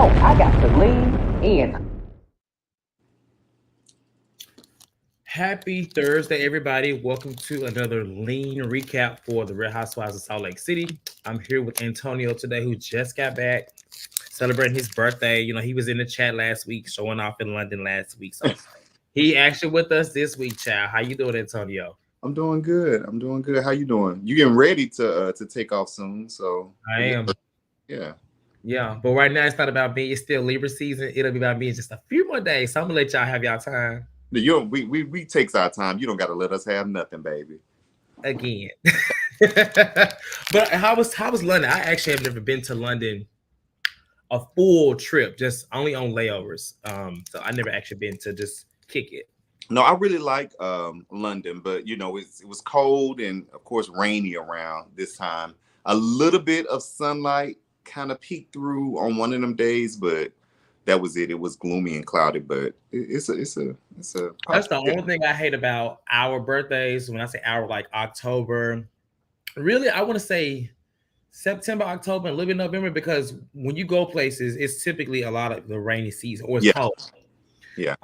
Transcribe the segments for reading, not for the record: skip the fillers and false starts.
No, I got to lean in. Happy Thursday, everybody. Welcome to another lean recap for the Real Housewives of Salt Lake City. I'm here with Antonio today, who just got back celebrating his birthday. You know, he was in the chat last week, showing off in London last week. So he actually with us this week, child. How you doing, Antonio? I'm doing good. How you doing? You getting ready to take off soon? So I am. Yeah. Yeah, but right now it's not about me. It's still Libra season. It'll be about me in just a few more days. So I'm gonna let y'all have y'all time. We takes our time. You don't got to let us have nothing, baby. Again. But how was London? I actually have never been to London a full trip, just only on layovers. So I never actually been to just kick it. No, I really like London, but it was cold and of course rainy around this time. A little bit of sunlight kind of peeked through on one of them days, but that was it. It was gloomy and cloudy, but it's a That's the only thing I hate about our birthdays. When I say our, like October, really, I want to say September, October, and a little bit November, because when you go places, it's typically a lot of the rainy season or it's cold. Yeah.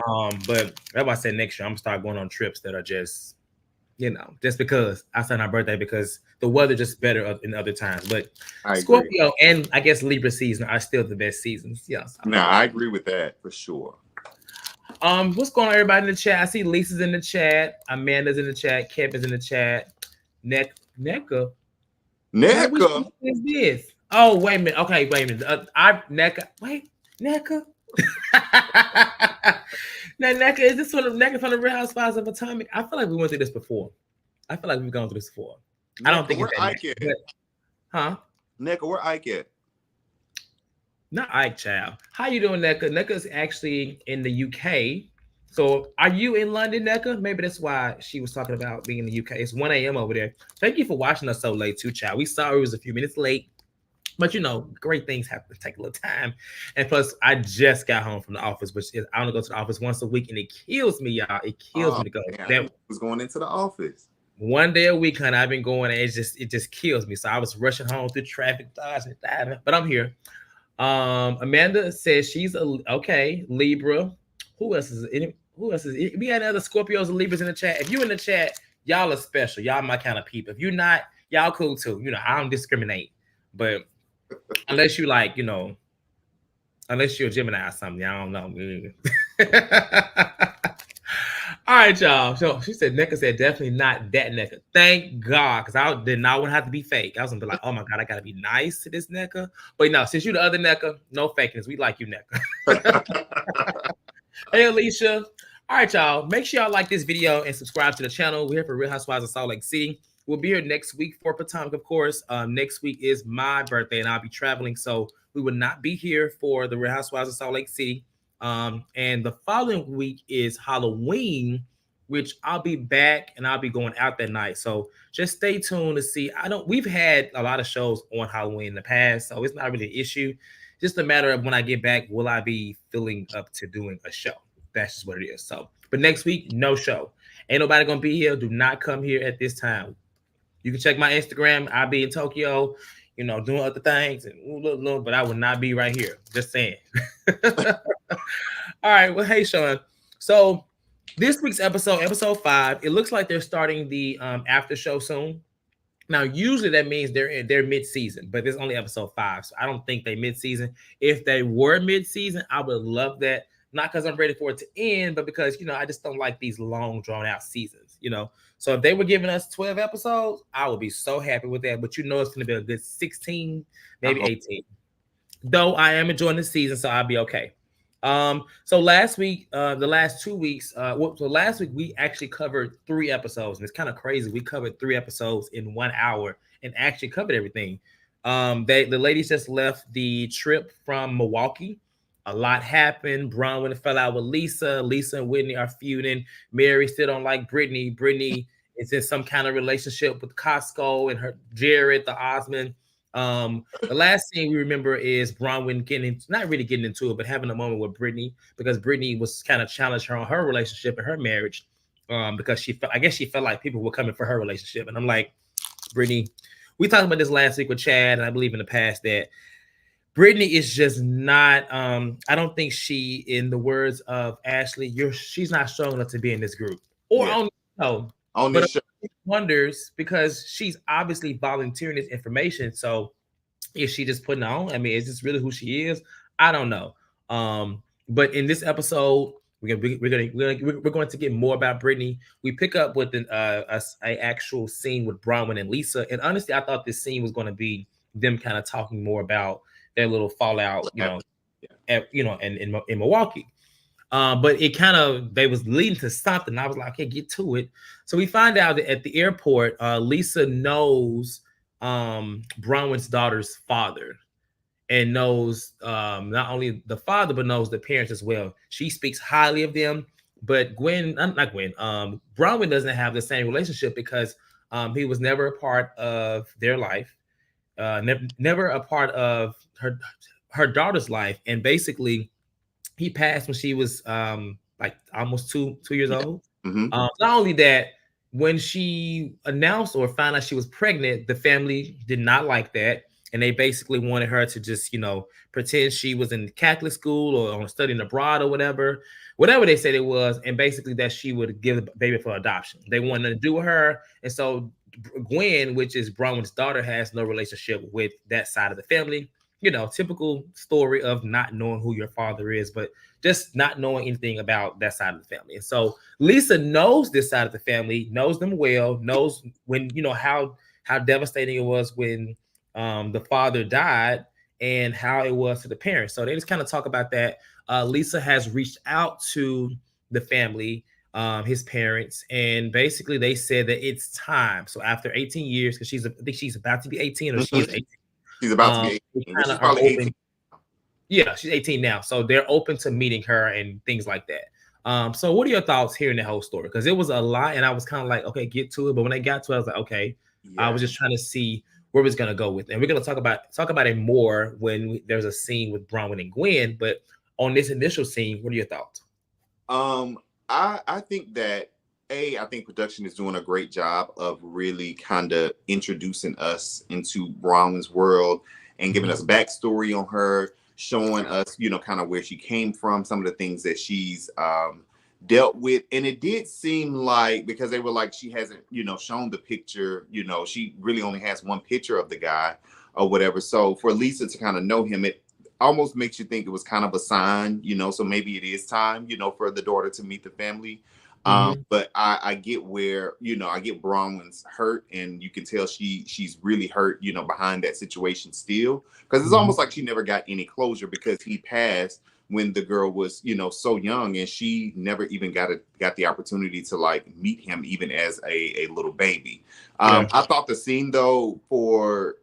But that's why I said next year I'm gonna start going on trips that are just, just because I said my birthday, because the weather just better in other times. But Scorpio and I guess Libra season are still the best seasons. Yes. No, I agree with that for sure. What's going on, everybody in the chat? I see Lisa's in the chat, Amanda's in the chat, Kevin's in the chat, NECA. What is this? Oh, wait a minute. Okay, wait a minute. NECA. Now, NECA, is this one of NECA from the Real Housewives of Atomic? I feel like we went through this before. I feel like we've gone through this before. NECA, I don't think it's Ike at. Huh? NECA, where Ike at? Not Ike, child. How you doing, NECA? NECA is actually in the UK. So are you in London, NECA? Maybe that's why she was talking about being in the UK. It's 1 a.m. over there. Thank you for watching us so late too, child. We saw it was a few minutes late. But great things have to take a little time. And plus, I just got home from the office, which is I only go to the office once a week, and it kills me, y'all. It kills me to go. That was going into the office. One day a week, honey. I've been going, and it just kills me. So I was rushing home through traffic, dodging, but I'm here. Amanda says she's okay. Libra. Who else is it? We got other Scorpios and Libras in the chat. If you in the chat, y'all are special. Y'all my kind of people. If you're not, y'all cool too. I don't discriminate. But unless you unless you're a Gemini or something, I don't know. All right, y'all. So she said, NECA said definitely not that NECA. Thank God, because I did not want to have to be fake. I was gonna be like, oh my God, I gotta be nice to this NECA. But no, since you're the other NECA, no fakeness. We like you, NECA. Hey, Alicia. All right, y'all. Make sure y'all like this video and subscribe to the channel. We're here for Real Housewives of Salt Lake City. We'll be here next week for Potomac, of course. Next week is my birthday, and I'll be traveling, so we will not be here for the Real Housewives of Salt Lake City. And the following week is Halloween, which I'll be back, and I'll be going out that night. So just stay tuned to see. We've had a lot of shows on Halloween in the past, so it's not really an issue. Just a matter of when I get back, will I be feeling up to doing a show? That's just what it is. So, but next week, no show. Ain't nobody gonna be here. Do not come here at this time. You can check my Instagram. I'll be in Tokyo, doing other things, but I will not be right here. Just saying. All right. Well, hey, Sean. So this week's episode 5, it looks like they're starting the after show soon. Now, usually that means they're mid-season, but it's only episode 5, so I don't think they mid-season. If they were mid-season, I would love that. Not because I'm ready for it to end, but because, I just don't like these long, drawn-out seasons, So if they were giving us 12 episodes, I would be so happy with that. But it's going to be a good 16, maybe 18. Though I am enjoying the season, so I'll be okay. So last week, the last 2 weeks, so last week we actually covered 3 episodes, and it's kind of crazy. We covered 3 episodes in 1 hour and actually covered everything. The ladies just left the trip from Milwaukee. A lot happened. Bronwin fell out with Lisa. Lisa and Whitney are feuding. Mary still don't like Britney. Britney is in some kind of relationship with Costco and her Jared, the Osmond. The last thing we remember is Bronwin not really getting into it, but having a moment with Britney, because Britney was kind of challenged her on her relationship and her marriage, because she felt like people were coming for her relationship. And I'm like, Britney, we talked about this last week with Chad, and I believe in the past that Brittany is just not. I don't think she, in the words of Ashley, she's not strong enough to be in this group. Or Yeah. I don't know. On But this show. wonders because she's obviously volunteering this information. So is she just putting on? I mean, is this really who she is? I don't know. But in this episode, we're going to get more about Brittany. We pick up with a actual scene with Bronwin and Lisa, and honestly, I thought this scene was going to be them kind of talking more about their little fallout, in Milwaukee. But it kind of they was leading to something. I was like, okay, get to it. So we find out that at the airport, Lisa knows Bronwyn's daughter's father and knows not only the father but knows the parents as well. She speaks highly of them, but Bronwyn doesn't have the same relationship because he was never a part of their life, never a part of her daughter's life, and basically he passed when she was like almost two years old. Mm-hmm. Not only that, when she announced or found out she was pregnant, the family did not like that, and they basically wanted her to just pretend she was in Catholic school or studying abroad or whatever they said it was, and basically that she would give the baby for adoption. They wanted to do with her, and so Gwen, which is Bronwyn's daughter, has no relationship with that side of the family. Typical story of not knowing who your father is, but just not knowing anything about that side of the family. And so Lisa knows this side of the family, knows them well, knows when how devastating it was when the father died and how it was to the parents. So they just kind of talk about that. Lisa has reached out to the family, his parents, and basically they said that it's time. So after 18 years, because I think she's about to be 18 or she's 18. She's about to be 18. She's probably 18. Yeah, she's 18 now. So they're open to meeting her and things like that. So what are your thoughts hearing the whole story? Because it was a lot, and I was kind of like, okay, get to it. But when I got to it, I was like, okay, I was just trying to see where it's gonna go with it. And we're gonna talk about it more when there's a scene with Bronwyn and Gwen. But on this initial scene, what are your thoughts? I think that I think production is doing a great job of really kind of introducing us into Bronwyn's world and giving us backstory on her, showing us, kind of where she came from, some of the things that she's dealt with. And it did seem like, because they were like, she hasn't, shown the picture, she really only has one picture of the guy or whatever. So for Lisa to kind of know him, it almost makes you think it was kind of a sign, so maybe it is time, for the daughter to meet the family. But I get where, I get Bronwyn's hurt, and you can tell she's really hurt, behind that situation still, because it's almost like she never got any closure because he passed when the girl was, so young, and she never even got the opportunity to like meet him even as a little baby. I thought the scene though for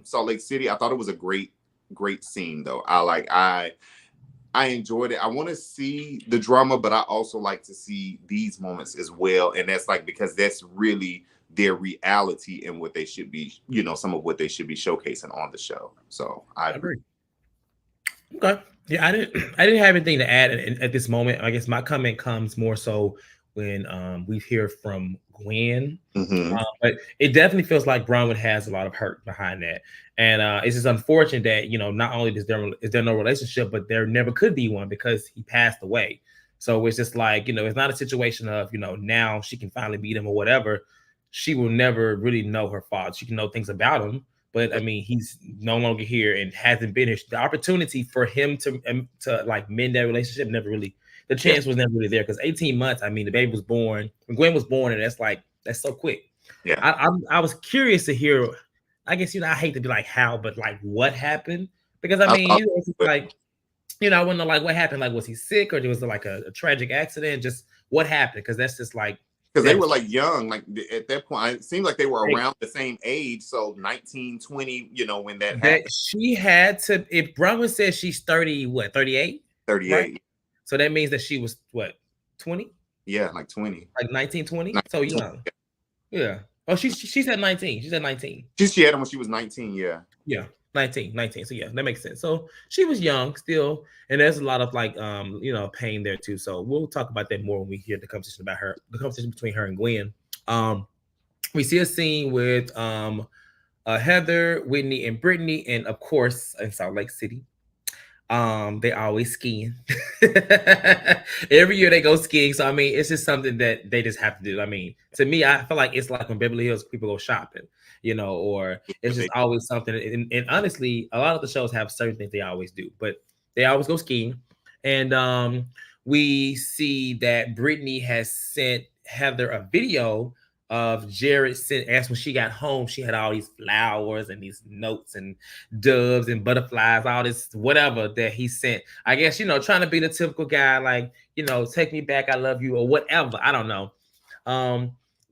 Salt Lake City, I thought it was a great scene though. I enjoyed it. I want to see the drama, but I also like to see these moments as well. And that's like, because that's really their reality and what they should be, some of what they should be showcasing on the show. So I agree. Okay. Yeah, I didn't have anything to add at this moment. I guess my comment comes more so when we hear from Gwen. But it definitely feels like Bronwyn has a lot of hurt behind that. And it's just unfortunate that, not only is there no relationship, but there never could be one because he passed away. So it's just like, it's not a situation of, now she can finally meet him or whatever. She will never really know her father. She can know things about him, but I mean, he's no longer here and hasn't been here. The opportunity for him to like mend that relationship the chance was never really there, because 18 months, I mean, the baby was born when Gwen was born, and that's so quick. Yeah. I was curious to hear, I guess, I hate to be like how, but like what happened, because I mean, it's like, I want to know like what happened. Like, was he sick, or was it like a tragic accident? Just what happened? Because that's just like, because they were like young, like at that point, it seemed like they were around the same age. So 19, 20, when that happened. She had to, if Bronwyn says she's 30, what, 38? 38. Right? So that means that she was what, 20? Yeah, like 20. Like 19, 20? So young. Yeah. Oh, she said 19. She said 19. She had him when she was 19, yeah. Yeah. 19. So yeah, that makes sense. So she was young still, and there's a lot of like pain there too. So we'll talk about that more when we hear the conversation between her and Gwen. We see a scene with Heather, Whitney, and Brittany, and of course in Salt Lake City. They always skiing. Every year they go skiing. So I mean, it's just something that they just have to do. I mean, to me, I feel like it's like when Beverly Hills people go shopping, or it's just always something. And honestly, a lot of the shows have certain things they always do, but they always go skiing. And we see that Brittany has sent Heather a video of Jared sent as when she got home, she had all these flowers and these notes and doves and butterflies, all this whatever that he sent. I guess, trying to be the typical guy, like, take me back, I love you, or whatever. I don't know.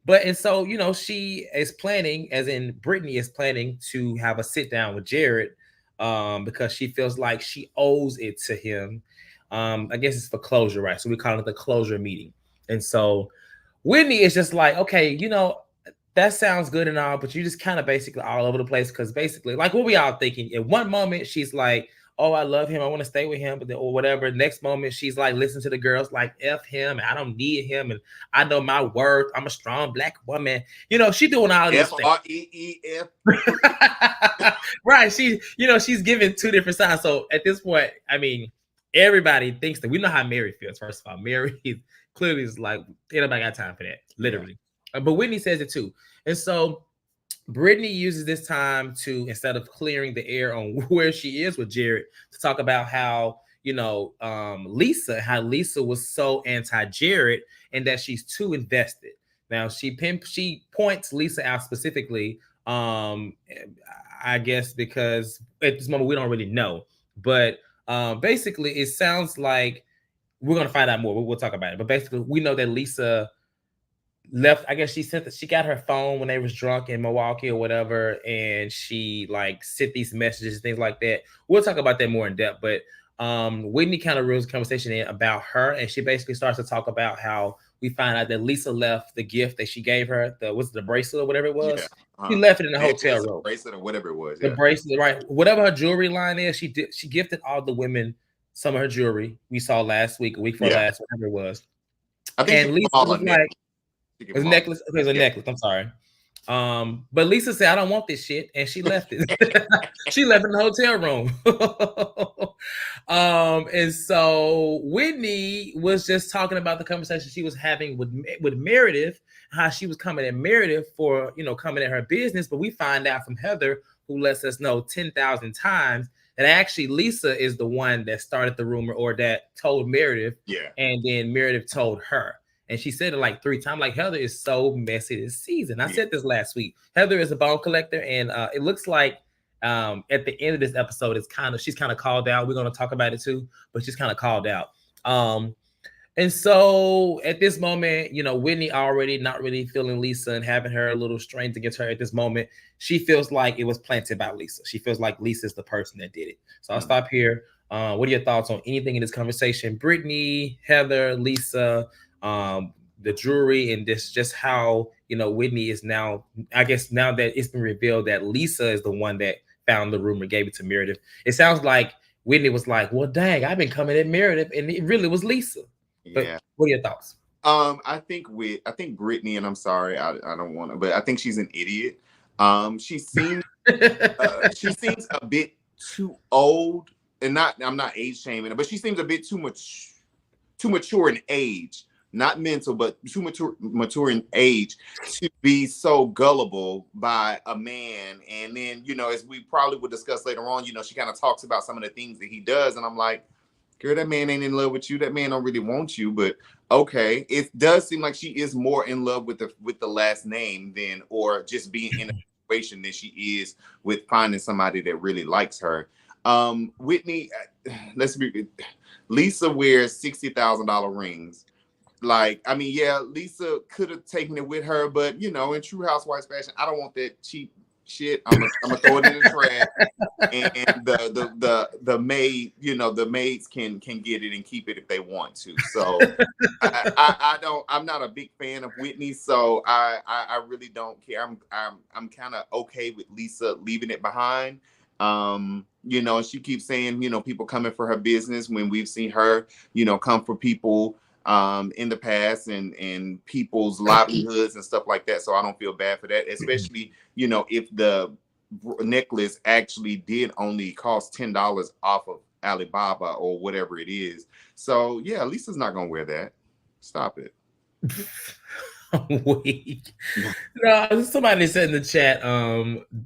But and so, she is planning, as in Brittany is planning to have a sit down with Jared because she feels like she owes it to him. I guess it's for closure, right? So we call it the closure meeting. And so Whitney is just like, okay, that sounds good and all, but you just kind of basically all over the place because basically, like what we all thinking, in one moment she's like, oh, I love him, I want to stay with him, but then, or whatever. Next moment she's like, listen to the girls, like F him, and I don't need him, and I know my worth. I'm a strong black woman. She doing all these things. F-R-E-E-F. Right. She's giving two different sides. So at this point, I mean, everybody thinks that we know how Mary feels. First of all, Mary clearly is like, anybody got time for that, literally. Yeah. But Whitney says it too. And so Brittany uses this time to, instead of clearing the air on where she is with Jared, to talk about how, how Lisa was so anti-Jared and that she's too invested. Now she points Lisa out specifically, I guess because at this moment we don't really know. But basically it sounds like we're going to find out more. We'll talk about it. But basically we know that Lisa left. I guess she got her phone when they was drunk in Milwaukee or whatever, and she like sent these messages, things like that. We'll talk about that more in depth, but Whitney kind of reels the conversation in about her, and she basically starts to talk about how we find out that Lisa left the gift that she gave her, the bracelet or whatever it was. Yeah. She left it in the hotel room. Bracelet or whatever it was. The bracelet, right? Whatever her jewelry line is, she gifted all the women some of her jewelry. We saw last week, a week before last, whatever it was. I think and Lisa was like, a necklace. There's a necklace. I'm sorry. But Lisa said, I don't want this shit. And she left it. She left it in the hotel room. And so Whitney was just talking about the conversation she was having with Meredith, how she was coming at Meredith for, coming at her business. But we find out from Heather, who lets us know 10,000 times that actually Lisa is the one that started the rumor or that told Meredith. Yeah. And then Meredith told her. And she said it like 3 times. Like, Heather is so messy this season. I said this last week. Heather is a bone collector, and it looks like at the end of this episode, she's kind of called out. We're going to talk about it too, but she's kind of called out. And so at this moment, Whitney already not really feeling Lisa and having her a little strained against her at this moment. She feels like it was planted by Lisa. She feels like Lisa is the person that did it. So I'll stop here. What are your thoughts on anything in this conversation? Brittany, Heather, Lisa, the jury, and this just how Whitney is now, I guess now that it's been revealed that Lisa is the one that found the rumor, gave it to Meredith. It sounds like Whitney was like, well, dang, I've been coming at Meredith, and it really was Lisa. But what are your thoughts? I think Brittany, and I'm sorry, I don't want to, but I think she's an idiot. She seems a bit too old, and I'm not age shaming her, but she seems a bit too mature in age. Not mental, but too mature in age to be so gullible by a man. And then, as we probably would discuss later on, she kind of talks about some of the things that he does. And I'm like, girl, that man ain't in love with you. That man don't really want you. But okay, it does seem like she is more in love with the last name than, or just being in a situation than she is with finding somebody that really likes her. Whitney, Lisa wears $60,000 rings. Like, I mean, yeah, Lisa could have taken it with her, but in true Housewives fashion, I don't want that cheap shit. I'm gonna throw it in the trash, and the maid, the maids can get it and keep it if they want to. So I'm not a big fan of Whitney, so I really don't care. I'm kind of okay with Lisa leaving it behind. She keeps saying, people coming for her business when we've seen her, come for people in the past and people's livelihoods and stuff like that. So I don't feel bad for that, especially, if the necklace actually did only cost $10 off of Alibaba or whatever it is. So yeah, Lisa's not gonna wear that. Stop it. Weak. No, somebody said in the chat,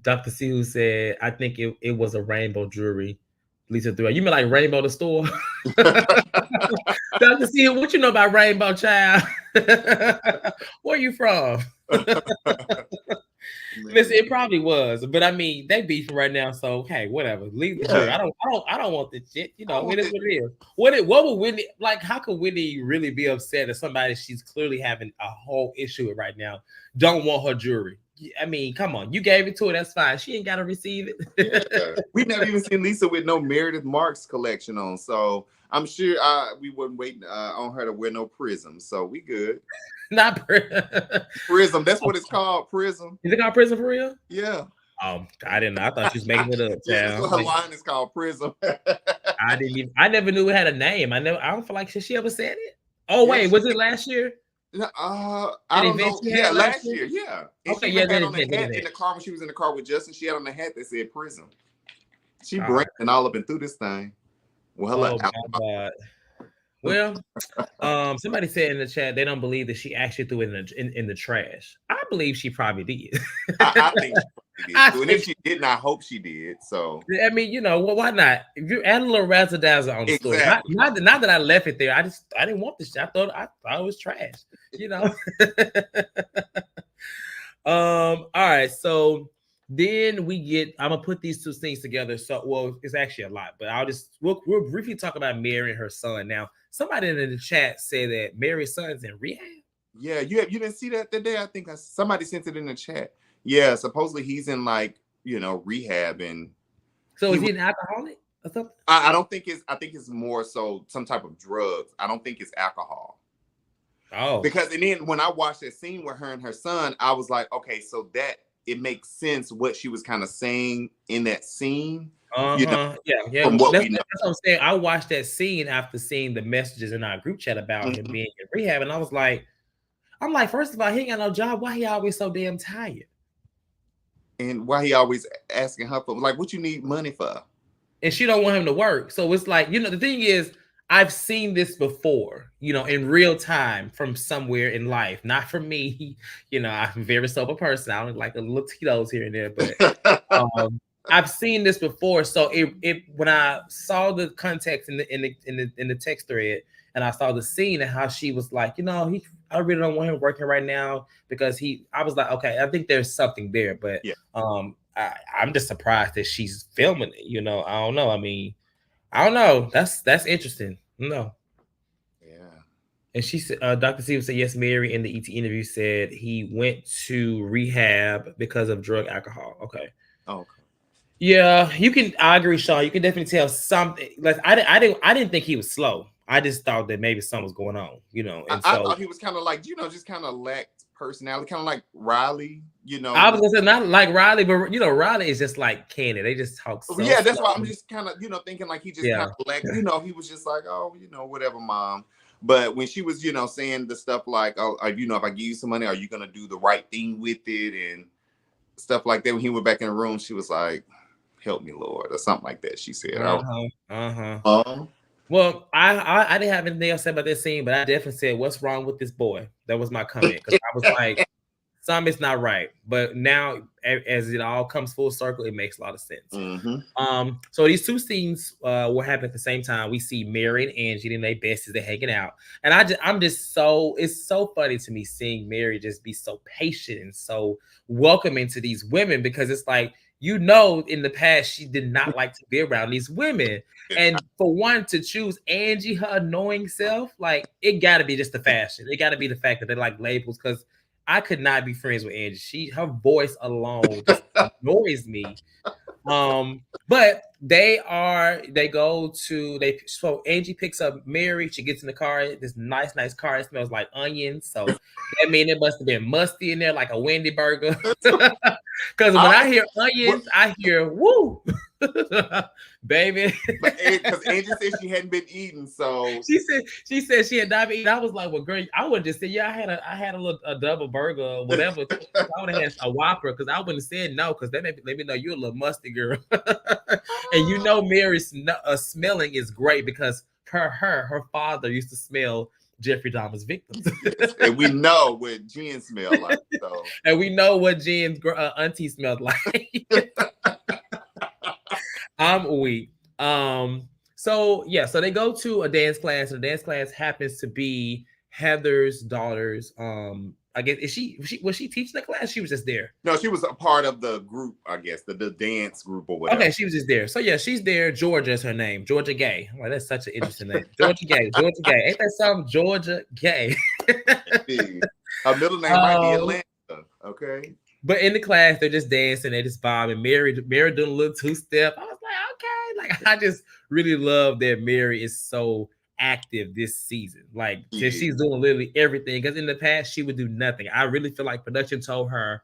Dr. C who said, I think it was a rainbow jewelry. Lisa threw. You mean like Rainbow the store? Dr. C, what you know about Rainbow, child? Where you from? Listen, it probably was, but I mean, they beefing right now, so hey, whatever. Leave the jury. I don't want this shit. You know, it is what it is. What would Whitney like? How could Whitney really be upset at somebody she's clearly having a whole issue with right now? Don't want her jewelry. I mean, come on, you gave it to her. That's fine. She ain't got to receive it. Yeah. We've never even seen Lisa with no Meredith Marks collection on, so I'm sure we wouldn't wait on her to wear no Prism. So we good. Not Prism. That's what it's called. Prism. Is it called Prism for real? Yeah. Oh, I didn't know. I thought she was making it up. Yeah, that's what her line is called, Prism. I never knew it had a name. I don't feel like she ever said it. Oh wait, was it last year? I don't know. Yeah, last year. Yeah. And okay, she had on the hat in the car when she was in the car with Justin. She had on the hat that said Prism. She breaking all up and through this thing. Well, my God. Well, somebody said in the chat they don't believe that she actually threw it in the trash. I believe she probably did. I think she did. And if she didn't, I hope she did. So I mean, you know, well, why not? If you add a little razzle dazzle on the story, not that I left it there. I didn't want this shit. I thought it was trash. You know. All right, so then I'm gonna put these two things together. So, well, it's actually a lot, but we'll briefly talk about Mary and her son. Now, somebody in the chat said that Mary's son's in rehab. Yeah, you didn't see that today? I think somebody sent it in the chat. Yeah, supposedly he's in rehab, and so is he an alcoholic or something? I don't think I think it's more so some type of drugs. I don't think it's alcohol. Oh, because and then when I watched that scene with her and her son, I was like, okay, so that it makes sense what she was kind of saying in that scene. You know, yeah. That's what I'm saying. I watched that scene after seeing the messages in our group chat about him being in rehab, and I was like, first of all, he ain't got no job. Why he always so damn tired? And why he always asking her for what you need money for? And she don't want him to work. So it's like, the thing is, I've seen this before, in real time from somewhere in life, not from me. I'm a very sober person. I don't like a little Tito's here and there, but I've seen this before. So it when I saw the context in the text thread, and I saw the scene and how she was like, I really don't want him working right now because I was like, okay, I think there's something there, but yeah. I'm just surprised that she's filming it. I don't know. I mean, I don't know. That's interesting. No. Yeah. And she said, Dr. C said, yes, Mary in the ET interview said he went to rehab because of drug alcohol. Okay. Oh, okay. Yeah, I agree, Sean. You can definitely tell something. Like I didn't think he was slow. I just thought that maybe something was going on, And I thought he was kind of like, just kind of lacked personality, kind of like Riley, I was gonna say not like Riley, but Riley is just like Candy. They just talk. So yeah, that's why I'm just kind of thinking like he just kind of lacked. He was just like, oh, whatever, mom. But when she was, saying the stuff like, oh, if I give you some money, are you gonna do the right thing with it and stuff like that? When he went back in the room, she was like, help me, Lord, or something like that. She said, Well, I didn't have anything else to say about this scene, but I definitely said, what's wrong with this boy? That was my comment. Because I was like, something's not right. But now, as it all comes full circle, it makes a lot of sense. Mm-hmm. So these two scenes were happening at the same time. We see Mary and Angie and they besties, they're hanging out. And it's so funny to me seeing Mary just be so patient and so welcoming to these women, because it's like, in the past, she did not like to be around these women. And for one to choose Angie, her annoying self, like, it got to be just the fashion. It got to be the fact that they like labels, because I could not be friends with Angie. Her voice alone just annoys me. But so Angie picks up Mary. She gets in the car, this nice car. It smells like onions. So that means it must have been musty in there, like a Wendy burger. Because when I hear onions, I hear woo. baby. Because Angie said she hadn't been eating, so she said she had not been eating. I was like, well, girl, I would have just said, yeah, I had a double burger or whatever. I would have had a Whopper because I wouldn't have said no because that let me know you're a little musty girl. And you know, Mary's smelling is great because her father used to smell Jeffrey Dahmer's victims. Yes, and we know what Jen smelled like. So. And we know what Jen's auntie smelled like. I'm weak. So yeah, so they go to a dance class, and the dance class happens to be Heather's daughter's. I guess was she teaching the class? She was just there. No, she was a part of the group, I guess, the dance group or whatever. Okay, she was just there. So yeah, she's there. Georgia is her name. Georgia Gay. Well, that's such an interesting name. Georgia Gay. Georgia Gay. Ain't that something? Georgia Gay. Her middle name might be Atlanta. Okay. But in the class, they're just dancing, they just bobbing. Mary doing a little two-step. I was like, okay. Like, I just really love that Mary is so active this season. Like, she's doing literally everything. Because in the past, she would do nothing. I really feel like production told her,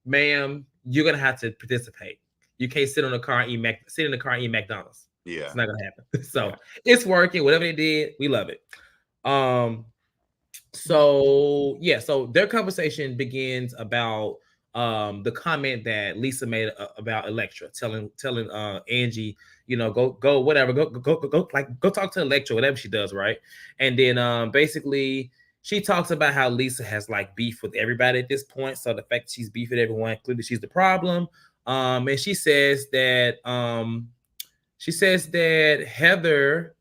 ma'am, you're gonna have to participate. You can't sit in the car and eat McDonald's. Yeah. It's not gonna happen. So it's working. Whatever they did, we love it. So yeah, so their conversation begins about the comment that Lisa made about Elektra, telling Angie, you know, go talk to Elektra, whatever she does, right? And then basically she talks about how Lisa has like beef with everybody at this point. So the fact that she's beef with everyone, clearly she's the problem. And she says that Heather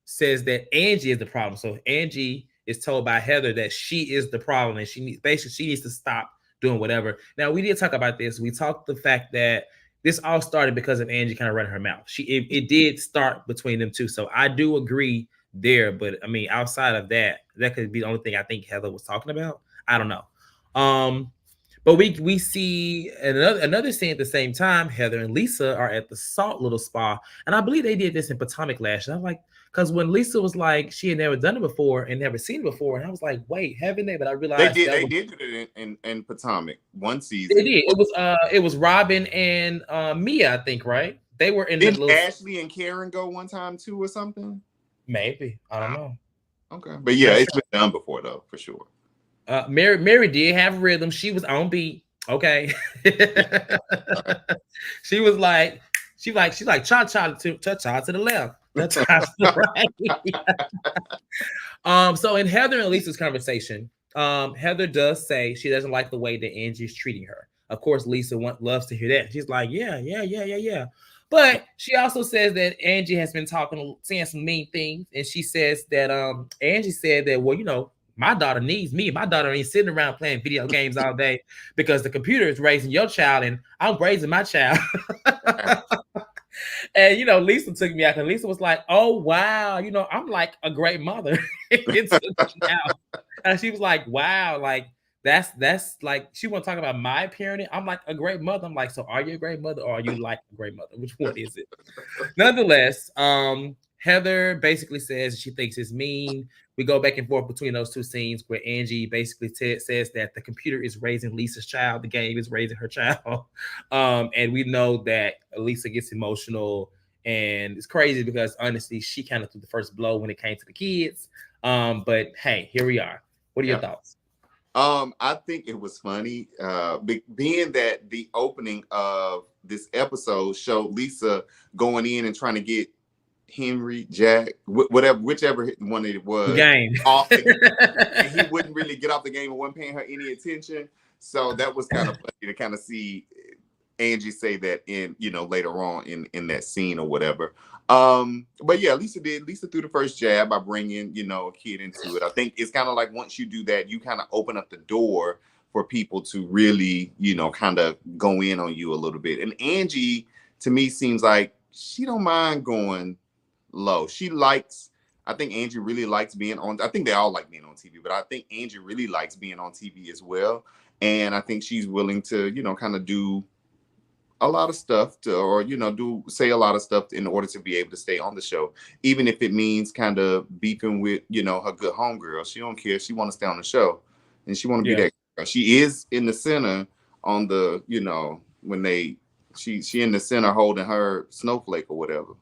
says that Angie is the problem. So Angie is told by Heather that she is the problem, and she needs to stop doing whatever. Now, we did talk about this. We talked the fact that this all started because of Angie kind of running her mouth. It did start between them two. So I do agree there. But I mean, outside of that, that could be the only thing I think Heather was talking about. I don't know. But we see another scene at the same time. Heather and Lisa are at the Salt Little Spa, and I believe they did this in Potomac last year. I'm like, because when Lisa was like, she had never done it before and never seen it before, and I was like, wait, haven't they? But I realized they did it in Potomac one season. They did. It was Robin and Mia, I think, right? They were in. Did Ashley and Karen go one time too, or something? Maybe, I don't know. Okay, but yeah, it's been done before though, for sure. Mary did have rhythm. She was on beat. Okay. She was like cha cha to the left. That's right. So in Heather and Lisa's conversation, Heather does say she doesn't like the way that Angie's treating her. Of course, Lisa loves to hear that. She's like, yeah. But she also says that Angie has been saying some mean things, and she says that Angie said that, well, you know, my daughter needs me. My daughter ain't sitting around playing video games all day because the computer is raising your child and I'm raising my child. And, you know, Lisa took me out, and Lisa was like, oh, wow, you know, I'm like a great mother. And she was like, wow, like, that's like, she want to talk about my parenting. I'm like a great mother. I'm like, so are you a great mother or are you like a great mother? Which one is it? Nonetheless, Heather basically says she thinks it's mean. We go back and forth between those two scenes where Angie basically says that the computer is raising Lisa's child, the game is raising her child. And we know that Lisa gets emotional, and it's crazy because honestly, she kind of threw the first blow when it came to the kids. But hey, here we are. What are your thoughts? I think it was funny, being that the opening of this episode showed Lisa going in and trying to get Henry, Jack, whichever one it was, game off the game. And he wouldn't really get off the game and wasn't paying her any attention. So that was kind of funny to kind of see Angie say that in, you know, later on in that scene or whatever. But yeah, Lisa threw the first jab by bringing, you know, a kid into it. I think it's kind of like once you do that, you kind of open up the door for people to really, you know, kind of go in on you a little bit. And Angie, to me, seems like she don't mind going low. I think Angie really likes being on. I think they all like being on TV, but I think Angie really likes being on TV as well. And I think she's willing to, you know, kind of do a lot of stuff say a lot of stuff in order to be able to stay on the show, even if it means kind of beefing with, you know, her good homegirl. She don't care. She want to stay on the show, and she want to be that girl. She is in the center on the, you know, when they she in the center holding her snowflake or whatever.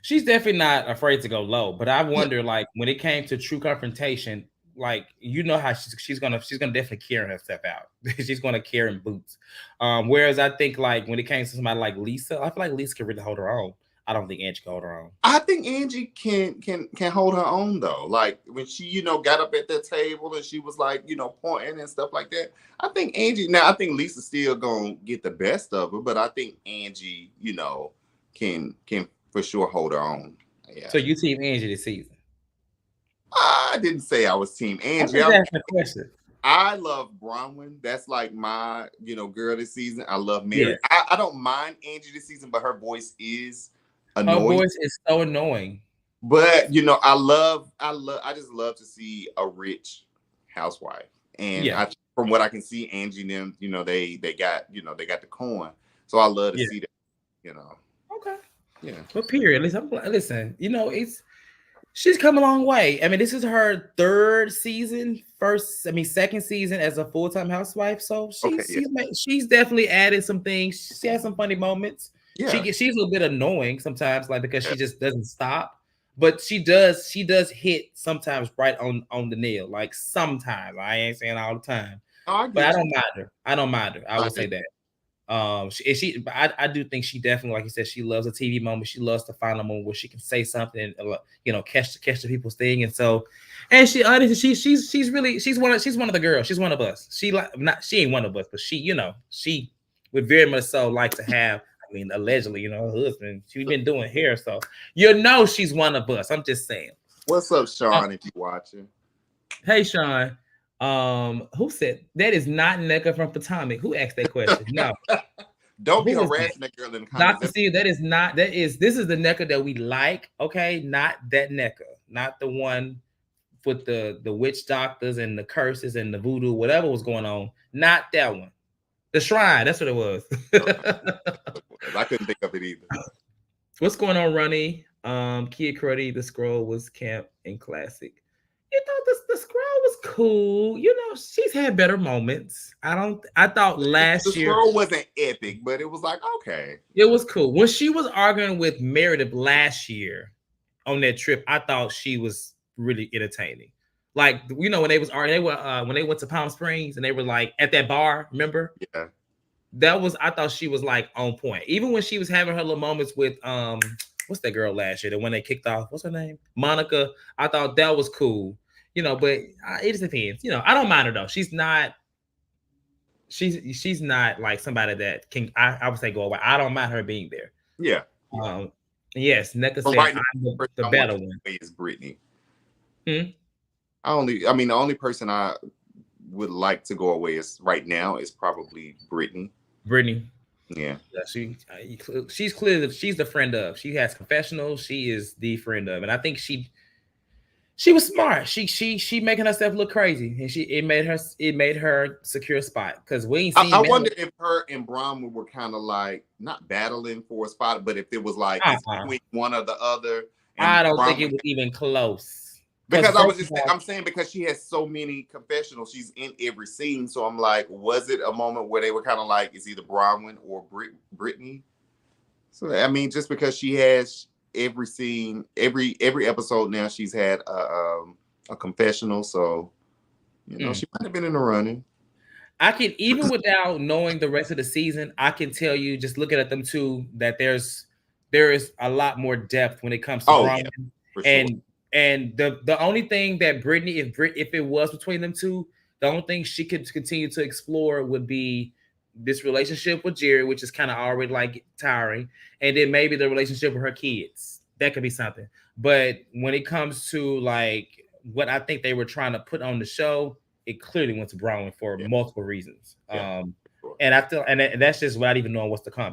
She's definitely not afraid to go low, but I wonder, like, when it came to true confrontation, like, you know how she's gonna definitely carry herself out. She's gonna carry in boots. Whereas I think, like, when it came to somebody like Lisa, I feel like Lisa can really hold her own. I don't think Angie can hold her own. I think Angie can hold her own though. Like when she, got up at that table and she was like, pointing and stuff like that. I think Angie. Now I think Lisa's still gonna get the best of her, but I think Angie, can for sure hold her own. Yeah. So you team Angie this season? I didn't say I was team Angie. I love Bronwin. That's like my, girl this season. I love Mary. Yeah. I don't mind Angie this season, but her voice is annoying. Her voice is so annoying. But I just love to see a rich housewife. And from what I can see, Angie and them, they got the coin. So I love to see that, Okay. Yeah. But period. Listen, she's come a long way. I mean, this is her second season as a full-time housewife. So she's definitely added some things. She has some funny moments. Yeah. She's a little bit annoying sometimes, like, because she just doesn't stop. But she does hit sometimes right on the nail. Like sometimes. I ain't saying all the time. But I don't mind her. I would say that. I do think she definitely, like you said, she loves a TV moment. She loves to find a moment where she can say something and catch the people's thing. And so, and she honestly, she's one of the girls. She's one of us. She ain't one of us, but she would very much so like to have. I mean, allegedly, her husband. She's been doing hair, so she's one of us. I'm just saying. What's up, Sean? If you watching? Hey, Sean. Who said that is not Nneka from Potomac? Who asked that question? No. Don't be harassing that girl in the comments. Dr. Steve, this is the Nneka that we like, okay? Not that Nneka, not the one with the witch doctors and the curses and the voodoo, whatever was going on. Not that one. The shrine, that's what it was. I couldn't think of it either. What's going on, Ronnie? Kid Cruddy, the scroll was camp and classic. The scroll was cool. She's had better moments. I thought last year the scroll wasn't epic, but it was like, okay. It was cool. When she was arguing with Meredith last year on that trip, I thought she was really entertaining. Like, when they was arguing, when they went to Palm Springs and they were like at that bar, remember? Yeah. I thought she was like on point. Even when she was having her little moments with what's that girl last year? The one they kicked off. What's her name? Monica. I thought that was cool. But it just depends. I don't mind her though. She's not like somebody that can I would say go away. I don't mind her being there. Yeah. Yes, Nneka said right I'm the better one. Is Britney. The only person I would like to go away right now is probably Britney. Yeah. She's clearly she's the friend of. She has confessionals. She is the friend of, and I think she was smart. She making herself look crazy, and it made her secure a spot because we ain't seen. I wonder if her and Bronwin were kind of like not battling for a spot, but if it was like between one or the other. I don't think it was even close. Because I'm saying because she has so many confessionals, she's in every scene. So I'm like, was it a moment where they were kind of like, it's either Bronwin or Britney? So I mean, just because she has every scene, every episode now, she's had a confessional. So she might have been in the running. I can, even without knowing the rest of the season, I can tell you just looking at them two that there is a lot more depth when it comes to Bronwin. Yeah, and the only thing that Britney, if it was between them two, the only thing she could continue to explore would be this relationship with Jerry, which is kind of already like tiring, and then maybe the relationship with her kids. That could be something. But when it comes to like what I think they were trying to put on the show, it clearly went to Bronwin for multiple reasons. Yeah, sure. And I feel, and that's just without even knowing what's to come,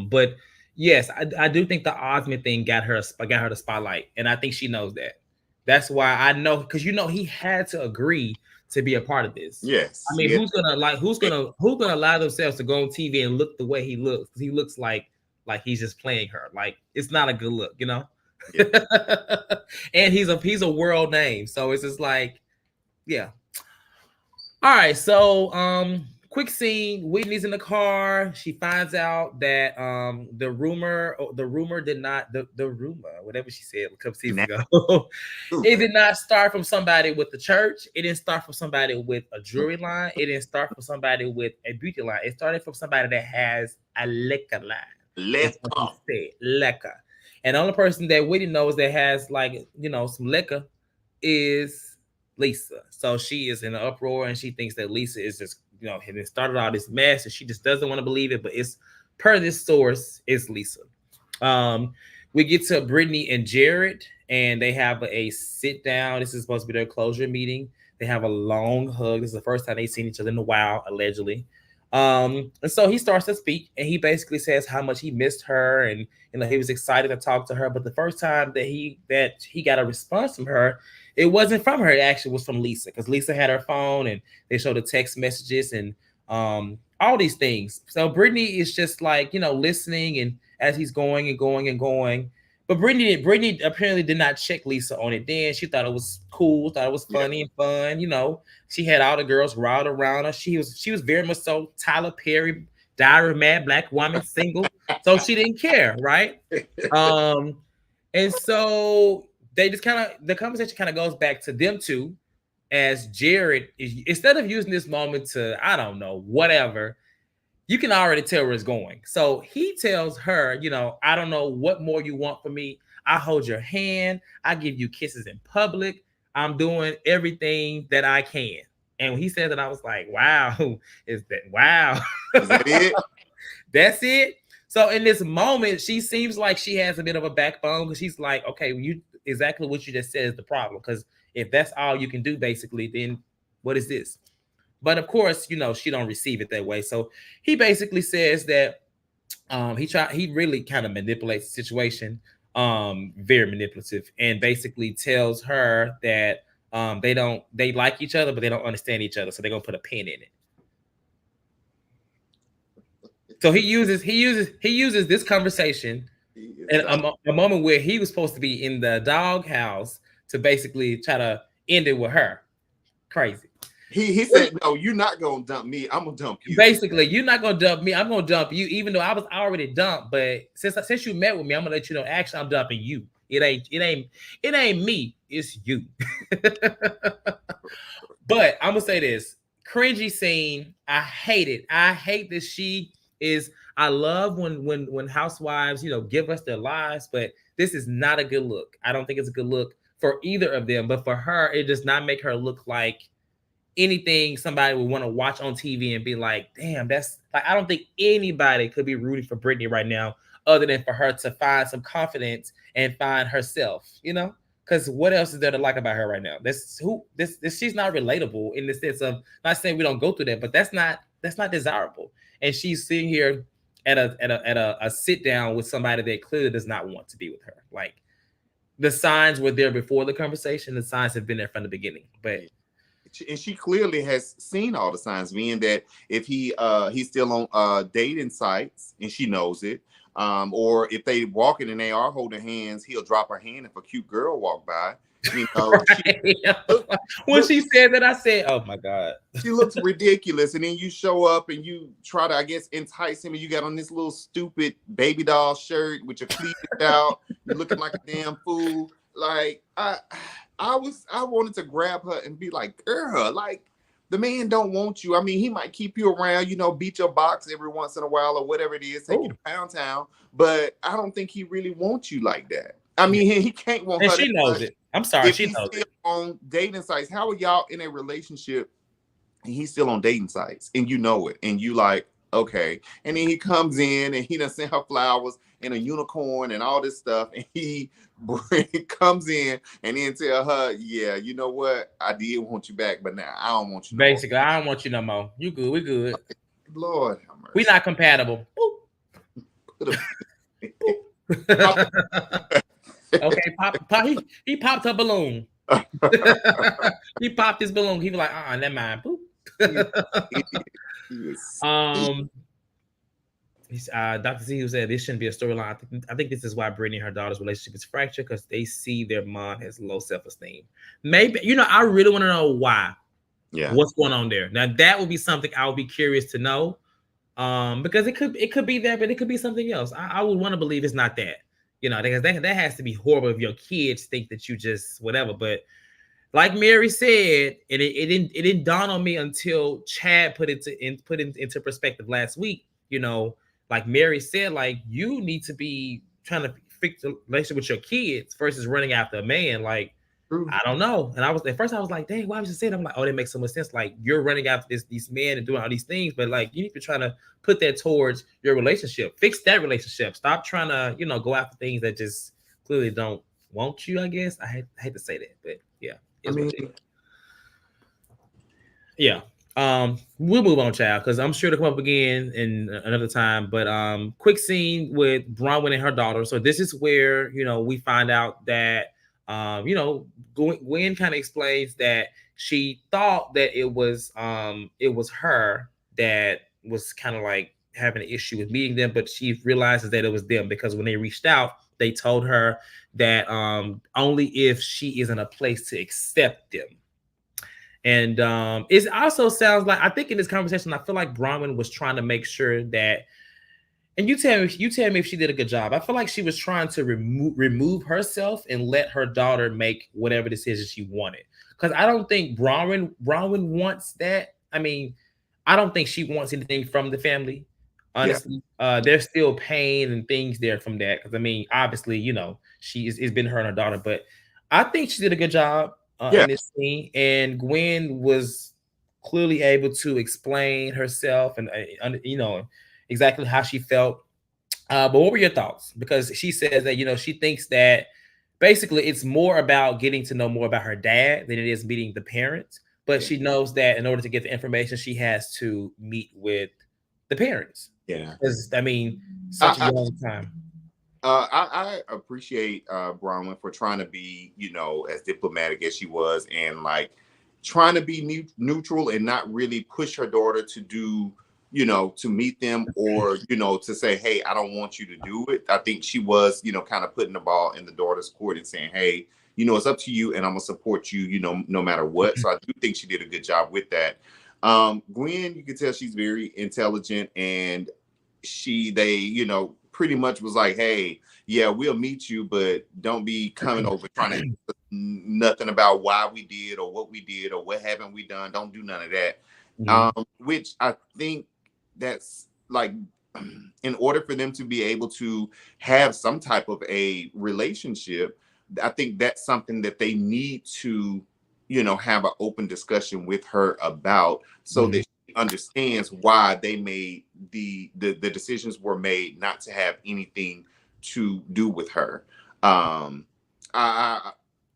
But yes, I do think the Osmond thing got her the spotlight, and I think she knows that. That's why I know, because he had to agree to be a part of this. Yes. I mean, who's gonna allow themselves to go on TV and look the way he looks? Because he looks like he's just playing her. Like, it's not a good look, Yeah. And he's a world name, so it's just like, yeah. All right, so quick scene. Whitney's in the car. She finds out that the rumor did not the rumor, whatever she said a couple seasons ago, it did not start from somebody with the church. It didn't start from somebody with a jewelry line. It didn't start from somebody with a beauty line. It started from somebody that has a liquor line. Liquor. And the only person that Whitney knows that has, like, you know, some liquor is Lisa. So she is in an uproar, and she thinks that Lisa is just, you know, having started all this mess, and she just doesn't want to believe it. But it's, per this source, it's Lisa. We get to Brittany and Jared, and they have a sit down. This is supposed to be their closure meeting. They have a long hug. This is the first time they've seen each other in a while, allegedly. And so he starts to speak, and he basically says how much he missed her, and, you know, he was excited to talk to her. But the first time that he got a response from her, it wasn't from her. It actually was from Lisa, because Lisa had her phone, and they showed the text messages and all these things. So Brittany is just, like, you know, listening, and as he's going and going and going. But Brittany apparently did not check Lisa on it then. She thought it was cool, thought it was funny and fun. You know, she had all the girls riled around her. She was very much so Tyler Perry, Diary of a Mad Black Woman, single. So she didn't care, right? And so they just the conversation kind of goes back to them two, as Jared is, instead of using this moment to, I don't know, whatever, you can already tell where it's going. So he tells her, you know, I don't know what more you want from me. I hold your hand. I give you kisses in public. I'm doing everything that I can. And when he said that, I was like, wow, is that it? That's it. So in this moment, she seems like she has a bit of a backbone, because she's like, okay, you exactly what you just said is the problem. Because if that's all you can do, basically, then what is this? But of course, you know, she don't receive it that way. So he basically says that he really kind of manipulates the situation, very manipulative, and basically tells her that they like each other, but they don't understand each other. So they're gonna put a pin in it. So he uses this conversation and a moment where he was supposed to be in the doghouse to basically try to end it with her. Crazy. He said, no, you're not going to dump me. I'm going to dump you. Basically, you're not going to dump me. I'm going to dump you, even though I was already dumped. But since you met with me, I'm going to let you know, actually, I'm dumping you. It ain't me. It's you. But I'm going to say this. Cringy scene. I hate it. I hate that she is. I love when housewives, you know, give us their lives. But this is not a good look. I don't think it's a good look for either of them. But for her, it does not make her look like anything somebody would want to watch on TV and be like, damn, that's like, I don't think anybody could be rooting for Britney right now other than for her to find some confidence and find herself, you know? Because what else is there to like about her right now? She's not relatable in the sense of, not saying we don't go through that, but that's not desirable. And she's sitting here at a sit down with somebody that clearly does not want to be with her. Like, the signs were there before the conversation. The signs have been there from the beginning, but. And she clearly has seen all the signs, being that if he's still on dating sites and she knows it, or if they walking and they are holding hands, he'll drop her hand if a cute girl walk by. You know, when she said that, I said, "Oh my god, she looks ridiculous." And then you show up and you try to, I guess, entice him, and you got on this little stupid baby doll shirt with your cleavage out. You're looking like a damn fool. Like I wanted to grab her and be like, girl, like, the man don't want you. I mean, he might keep you around, you know, beat your box every once in a while or whatever it is, take you to Pound Town. But I don't think he really wants you like that. I mean, he can't want and her. She knows it. I'm sorry, she knows it. On dating sites, how are y'all in a relationship and he's still on dating sites and you know it and you like, okay. And then he comes in and he done sent her flowers and a unicorn and all this stuff, and he comes in and then tell her, yeah, you know what, I did want you back, but now I don't want you basically no more. I don't want you no more. You good, we good. Lord have mercy. We not compatible. Okay, pop, he popped a balloon. He popped his balloon. He was like, never mind. Dr. Z, who said this shouldn't be a storyline. I think this is why Britney and her daughter's relationship is fractured, because they see their mom has low self-esteem. Maybe, you know, I really want to know why. Yeah. What's going on there? Now that would be something I would be curious to know. Because it could be that, but it could be something else. I would want to believe it's not that. Because that has to be horrible if your kids think that you just whatever. But like Mary said, and it didn't dawn on me until Chad put it into perspective last week. Like Mary said, like you need to be trying to fix the relationship with your kids versus running after a man. Like True. I don't know. And at first I was like, dang, why was you saying? I'm like, oh, that makes so much sense. Like you're running after these men and doing all these things, but like you need to try to put that towards your relationship. Fix that relationship. Stop trying to, go after things that just clearly don't want you, I guess. I hate to say that, but yeah, I is what mean, it is. Yeah. We'll move on, child, because I'm sure to come up again in another time. But quick scene with Bronwin and her daughter. So this is where we find out that Gwen kind of explains that she thought that it was her that was kind of like having an issue with meeting them, but she realizes that it was them because when they reached out, they told her that only if she is in a place to accept them. And it also sounds like I think in this conversation, I feel like Bronwyn was trying to make sure that, and you tell me if she did a good job. I feel like she was trying to remove herself and let her daughter make whatever decision she wanted. Because I don't think Bronwyn wants that. I mean, I don't think she wants anything from the family. yeah, Honestly, there's still pain and things there from that. Because I mean, obviously, it's been her and her daughter, but I think she did a good job yeah. in this scene, and Gwen was clearly able to explain herself and exactly how she felt. But what were your thoughts? Because she says that she thinks that basically it's more about getting to know more about her dad than it is meeting the parents. But Yeah. she knows that in order to get the information, she has to meet with the parents. Yeah. Because I mean, I, such a I, long time. I appreciate Bronwyn for trying to be, as diplomatic as she was, and like trying to be neutral and not really push her daughter to do, to meet them, or to say, hey, I don't want you to do it. I think she was, kind of putting the ball in the daughter's court and saying, hey, it's up to you, and I'm gonna support you, no matter what. So I do think she did a good job with that. Gwen, you can tell she's very intelligent, and they pretty much was like, hey, yeah, we'll meet you, but don't be coming over trying to nothing about why we did or what haven't we done. Don't do none of that. Which I think that's like, in order for them to be able to have some type of a relationship, I think that's something that they need to have an open discussion with her about, so that she understands why they made the decisions were made not to have anything to do with her. I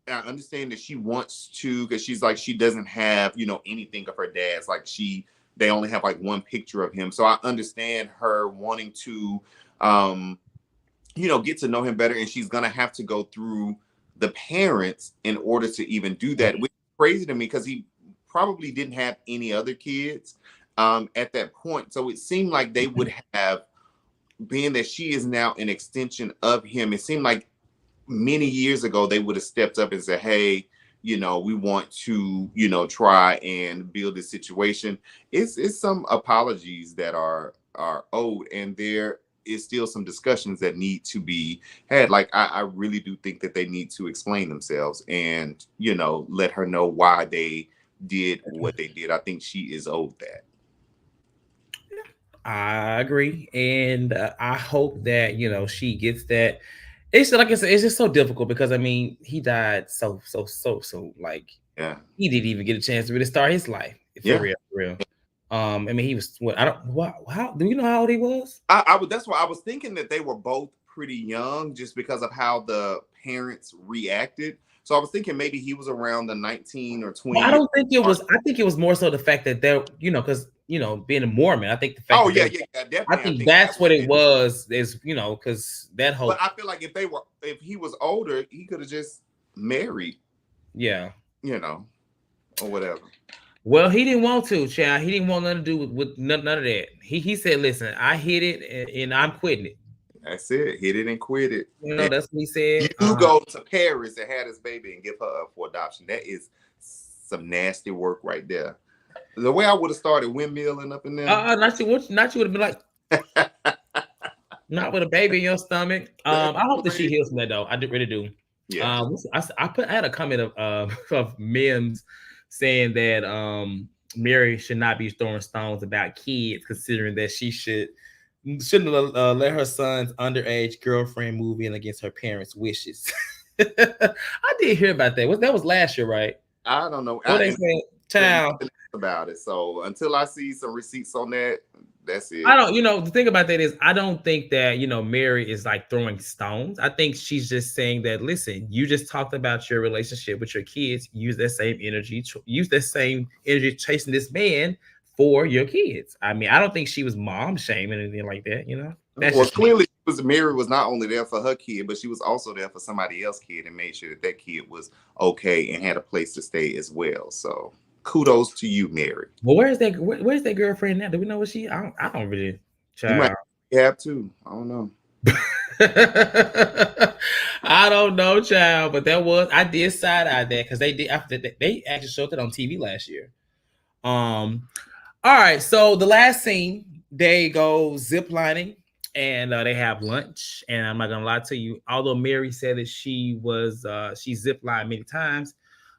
understand that she wants to, because she's like, she doesn't have anything of her dad's. Like they only have like one picture of him. So I understand her wanting to get to know him better, and she's gonna have to go through the parents in order to even do that, which is crazy to me because he probably didn't have any other kids at that point. So it seemed like they would have, being that she is now an extension of him, it seemed like many years ago they would have stepped up and said, hey, we want to try and build this situation. It's some apologies that are owed, and there is still some discussions that need to be had. Like I really do think that they need to explain themselves and let her know why they did what they did. I think she is owed that. I agree, and I hope that she gets that. It's like I said, it's just so difficult because I mean he died so like Yeah, he didn't even get a chance to really start his life for real, for real. I mean he was what I don't what how do you know how old he was? I would. That's why I was thinking that they were both pretty young, just because of how the parents reacted. So I was thinking maybe he was around the 19 or 20 Well, I year don't think it mark. was. I think it was more so the fact that they're because being a Mormon, I think the fact Oh that yeah, they yeah, I definitely. I think think that that's was what it it. was. Is because that But whole I feel like if he was older, he could have just married, yeah. or whatever. Well, he didn't want to, child. He didn't want nothing to do with none of that. He said, "Listen, I hit it and I'm quitting it." That's it. Hit it and quit it. And That's what he said. you go to Paris and have this baby and give her up for adoption. That is some nasty work right there. The way I would have started windmilling up in there. Not you would have been like, not with a baby in your stomach. I hope that she heals from that though. I really do. Yeah. I had a comment of memes saying that Mary should not be throwing stones about kids, considering that she shouldn't let her son's underage girlfriend move in against her parents' wishes. I did hear about that. That was last year, right? I don't know. What they said, child, about it. So until I see some receipts on that, that's it. I don't. The thing about that is, I don't think that Mary is like throwing stones. I think she's just saying that, listen, you just talked about your relationship with your kids. Use that same energy. Chasing this man for your kids. I mean, I don't think she was mom shaming or anything like that. Well, clearly, Mary was not only there for her kid, but she was also there for somebody else's kid and made sure that kid was okay and had a place to stay as well. So kudos to you, Mary. Well, where's that girlfriend now? Do we know what she? I don't really. Child. You might have to. I don't know. I don't know, child. But I did side eye that because they actually showed it on TV last year. All right. So the last scene, they go ziplining and they have lunch. And I'm not gonna lie to you, although Mary said that she ziplined many times,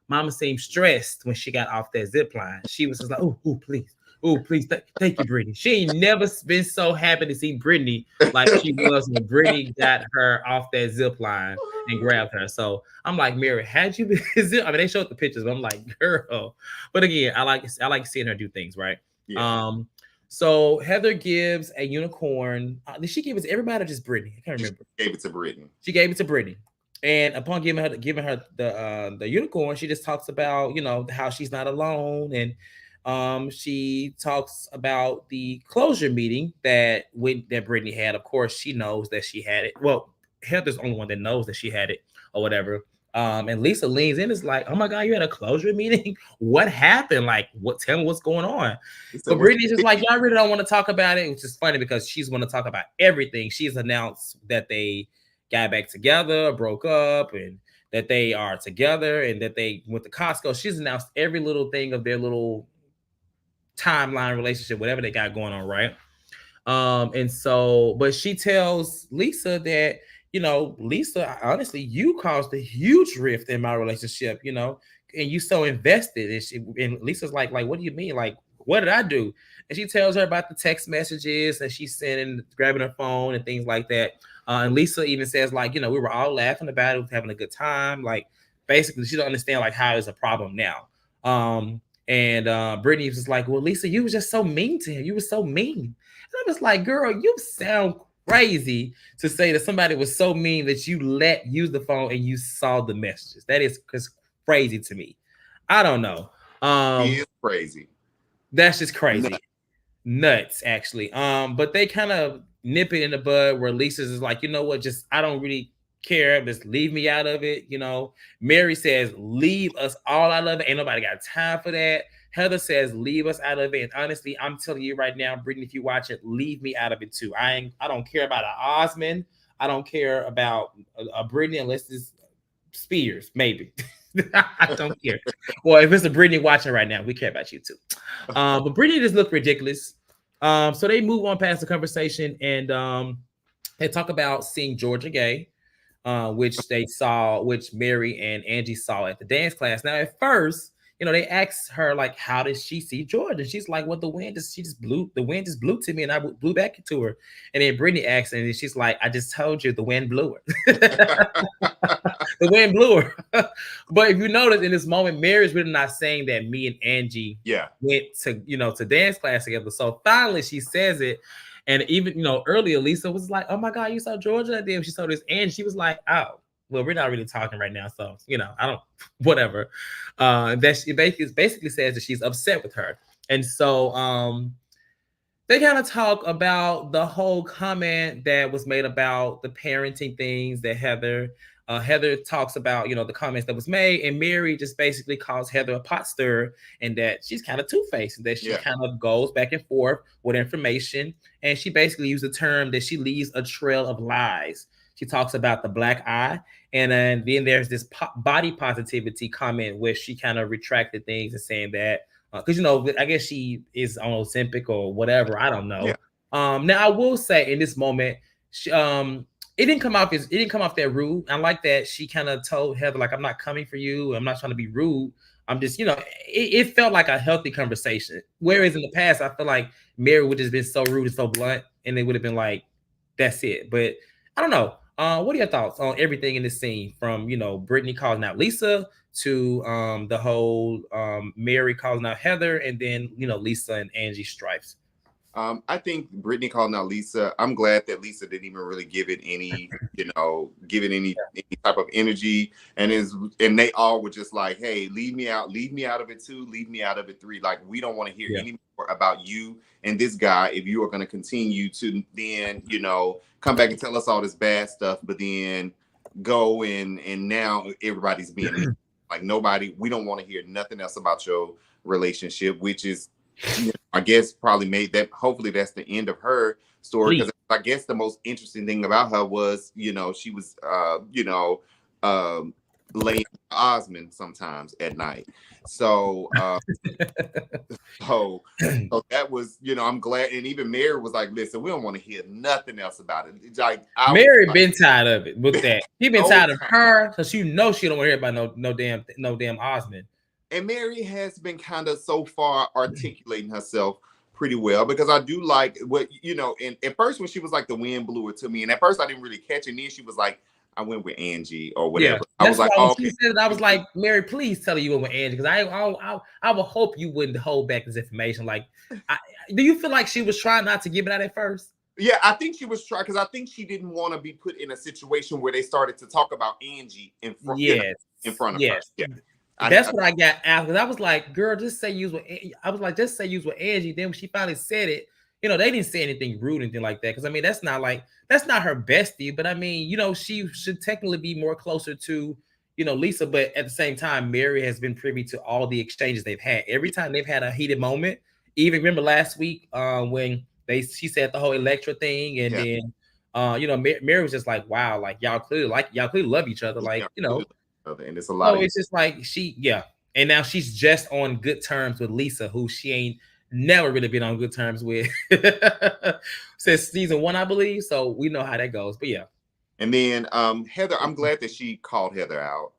Mama seemed stressed when she got off that zip line. She was just like, oh, please. Oh, please. Thank you, Britney. She ain't never been so happy to see Britney like she was when Britney got her off that zip line and grabbed her. So I'm like, Mary, had you been they showed the pictures, but I'm like, girl. But again, I like seeing her do things, right? Yeah. So Heather gives a unicorn. Did she give it to everybody or just Britney? I can't remember. She gave it to Britney. She gave it to Britney. And upon giving her the unicorn, she just talks about how she's not alone, and she talks about the closure meeting that Britney had. Of course, she knows that she had it. Well, Heather's the only one that knows that she had it or whatever. And Lisa leans in and is like, "Oh my God, you had a closure meeting? What happened? Like, tell me what's going on?" But Britney's just like, "Y'all really don't want to talk about it," which is funny because she's going to talk about everything. She's announced that they got back together, broke up, and that they are together, and that they went to Costco. She's announced every little thing of their little timeline relationship, whatever they got going on, right? And so, but she tells Lisa that, Lisa, honestly, you caused a huge rift in my relationship, and you so invested. And Lisa's like, what do you mean? Like, what did I do? And she tells her about the text messages that she's sending, grabbing her phone and things like that. And Lisa even says, like, we were all laughing about it, having a good time. Like, basically, she don't understand like how it's a problem now. And Britney was just like, well, Lisa, you was just so mean to him. You were so mean. And I was like, girl, you sound crazy to say that somebody was so mean that you use the phone and you saw the messages. That is crazy to me. I don't know. He is crazy. That's just crazy. Nuts, actually. But they kind of nip it in the bud where Lisa's is like, you know what? Just I don't really care. Just leave me out of it. Mary says, leave us all out of it. Ain't nobody got time for that. Heather says, leave us out of it. And honestly, I'm telling you right now, Britney, if you watch it, leave me out of it too. I don't care about an Osmond. I don't care about a Britney unless it's Spears, maybe. I don't care. Well, if it's a Britney watching right now, we care about you too. But Britney just looked ridiculous. So they move on past the conversation and they talk about seeing Georgia Gay, which Mary and Angie saw at the dance class. Now, at first, they asked her, like, how did she see Georgia? And she's like, well, the wind just blew to me and I blew back into her. And then Britney asked her, and she's like, I just told you the wind blew her. The wind blew her. But if you notice in this moment, Mary's really not saying that me and Angie went to dance class together. So finally she says it. And even, earlier Lisa was like, oh my God, you saw Georgia? And then she saw this and she was like, oh, well, we're not really talking right now. So, I don't, whatever. That she basically says that she's upset with her. And so they kind of talk about the whole comment that was made about the parenting things that Heather talks about, the comments that was made, and Mary just basically calls Heather a pot stirrer and that she's kind of two-faced, and that she kind of goes back and forth with information. And she basically used the term that she leaves a trail of lies. She talks about the black eye. And then there's this body positivity comment where she kind of retracted things and saying that because I guess she is on Ozempic or whatever. I don't know. Yeah. Now I will say in this moment, she, it didn't come off that rude. I like that she kind of told Heather like, I'm not coming for you. I'm not trying to be rude. I'm just, it felt like a healthy conversation. Whereas in the past, I feel like Mary would have been so rude and so blunt, and they would have been like, that's it. But I don't know. What are your thoughts on everything in this scene from, Brittany calling out Lisa to the whole Mary calling out Heather, and then, Lisa and Angie stripes? I think Brittany calling out Lisa. I'm glad that Lisa didn't even really give it any, any type of energy. And they all were just like, hey, leave me out of it too, leave me out of it three. Like, we don't want to hear any more about you and this guy if you are going to continue to then, come back and tell us all this bad stuff, but then go and now everybody's being like, we don't want to hear nothing else about your relationship, which is, I guess probably made that. Hopefully that's the end of her story, because I guess the most interesting thing about her was, she was, laying Osmond sometimes at night. So, so that was, I'm glad. And even Mary was like, listen, we don't want to hear nothing else about it. It's like, Mary been tired of it with that. She been tired of her, because she don't want to hear about no damn Osmond. And Mary has been kind of so far articulating herself pretty well, because I do like what, and at first when she was like, the wind blew it to me. And at first I didn't really catch it. And then she was like, I went with Angie or whatever. Yeah, I was like, she said it, I was like, Mary, please tell her you went with Angie, because I would hope you wouldn't hold back this information. Like, do you feel like she was trying not to give it out at first? Yeah, I think she was trying, because I think she didn't want to be put in a situation where they started to talk about Angie in front of her. Yeah. That's what I got out, because I was like, girl, just say use with Angie. Then when she finally said it, they didn't say anything rude or anything like that. Because I mean, that's not her bestie, but I mean, she should technically be more closer to, Lisa. But at the same time, Mary has been privy to all the exchanges they've had. Every time they've had a heated moment, even remember last week when she said the whole Electra thing, and then Mary was just like, wow, like y'all clearly love each other, like and it's a lot. So it's just like and now she's just on good terms with Lisa, who she ain't never really been on good terms with since season 1, I believe. So we know how that goes. But yeah. And then Heather, I'm glad that she called Heather out,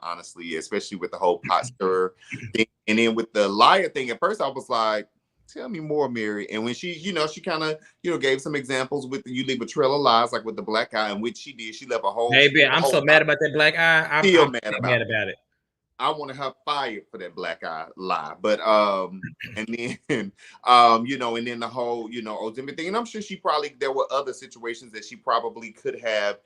honestly, especially with the whole pot stirrer thing. And then with the liar thing, at first I was like, tell me more, Mary. And when she, she kind of, gave some examples with you leave a trail of lies, like with the black eye, and which she did. She left a whole. Maybe I'm so mad about that black eye. I'm mad about it. I wanted her fired for that black eye lie. But and then and then the whole, Ozempic thing. And I'm sure there were other situations that she probably could have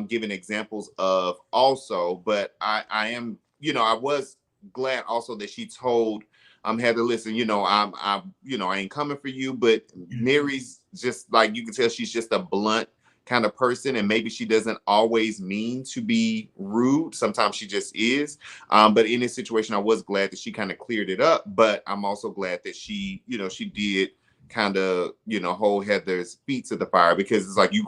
given examples of also. But I am, I was glad also that she told Heather, listen, I ain't coming for you. But Mary's just like, you can tell she's just a blunt kind of person, and maybe she doesn't always mean to be rude. Sometimes she just is. But in this situation, I was glad that she kind of cleared it up. But I'm also glad that she, she did kind of, hold Heather's feet to the fire, because it's like you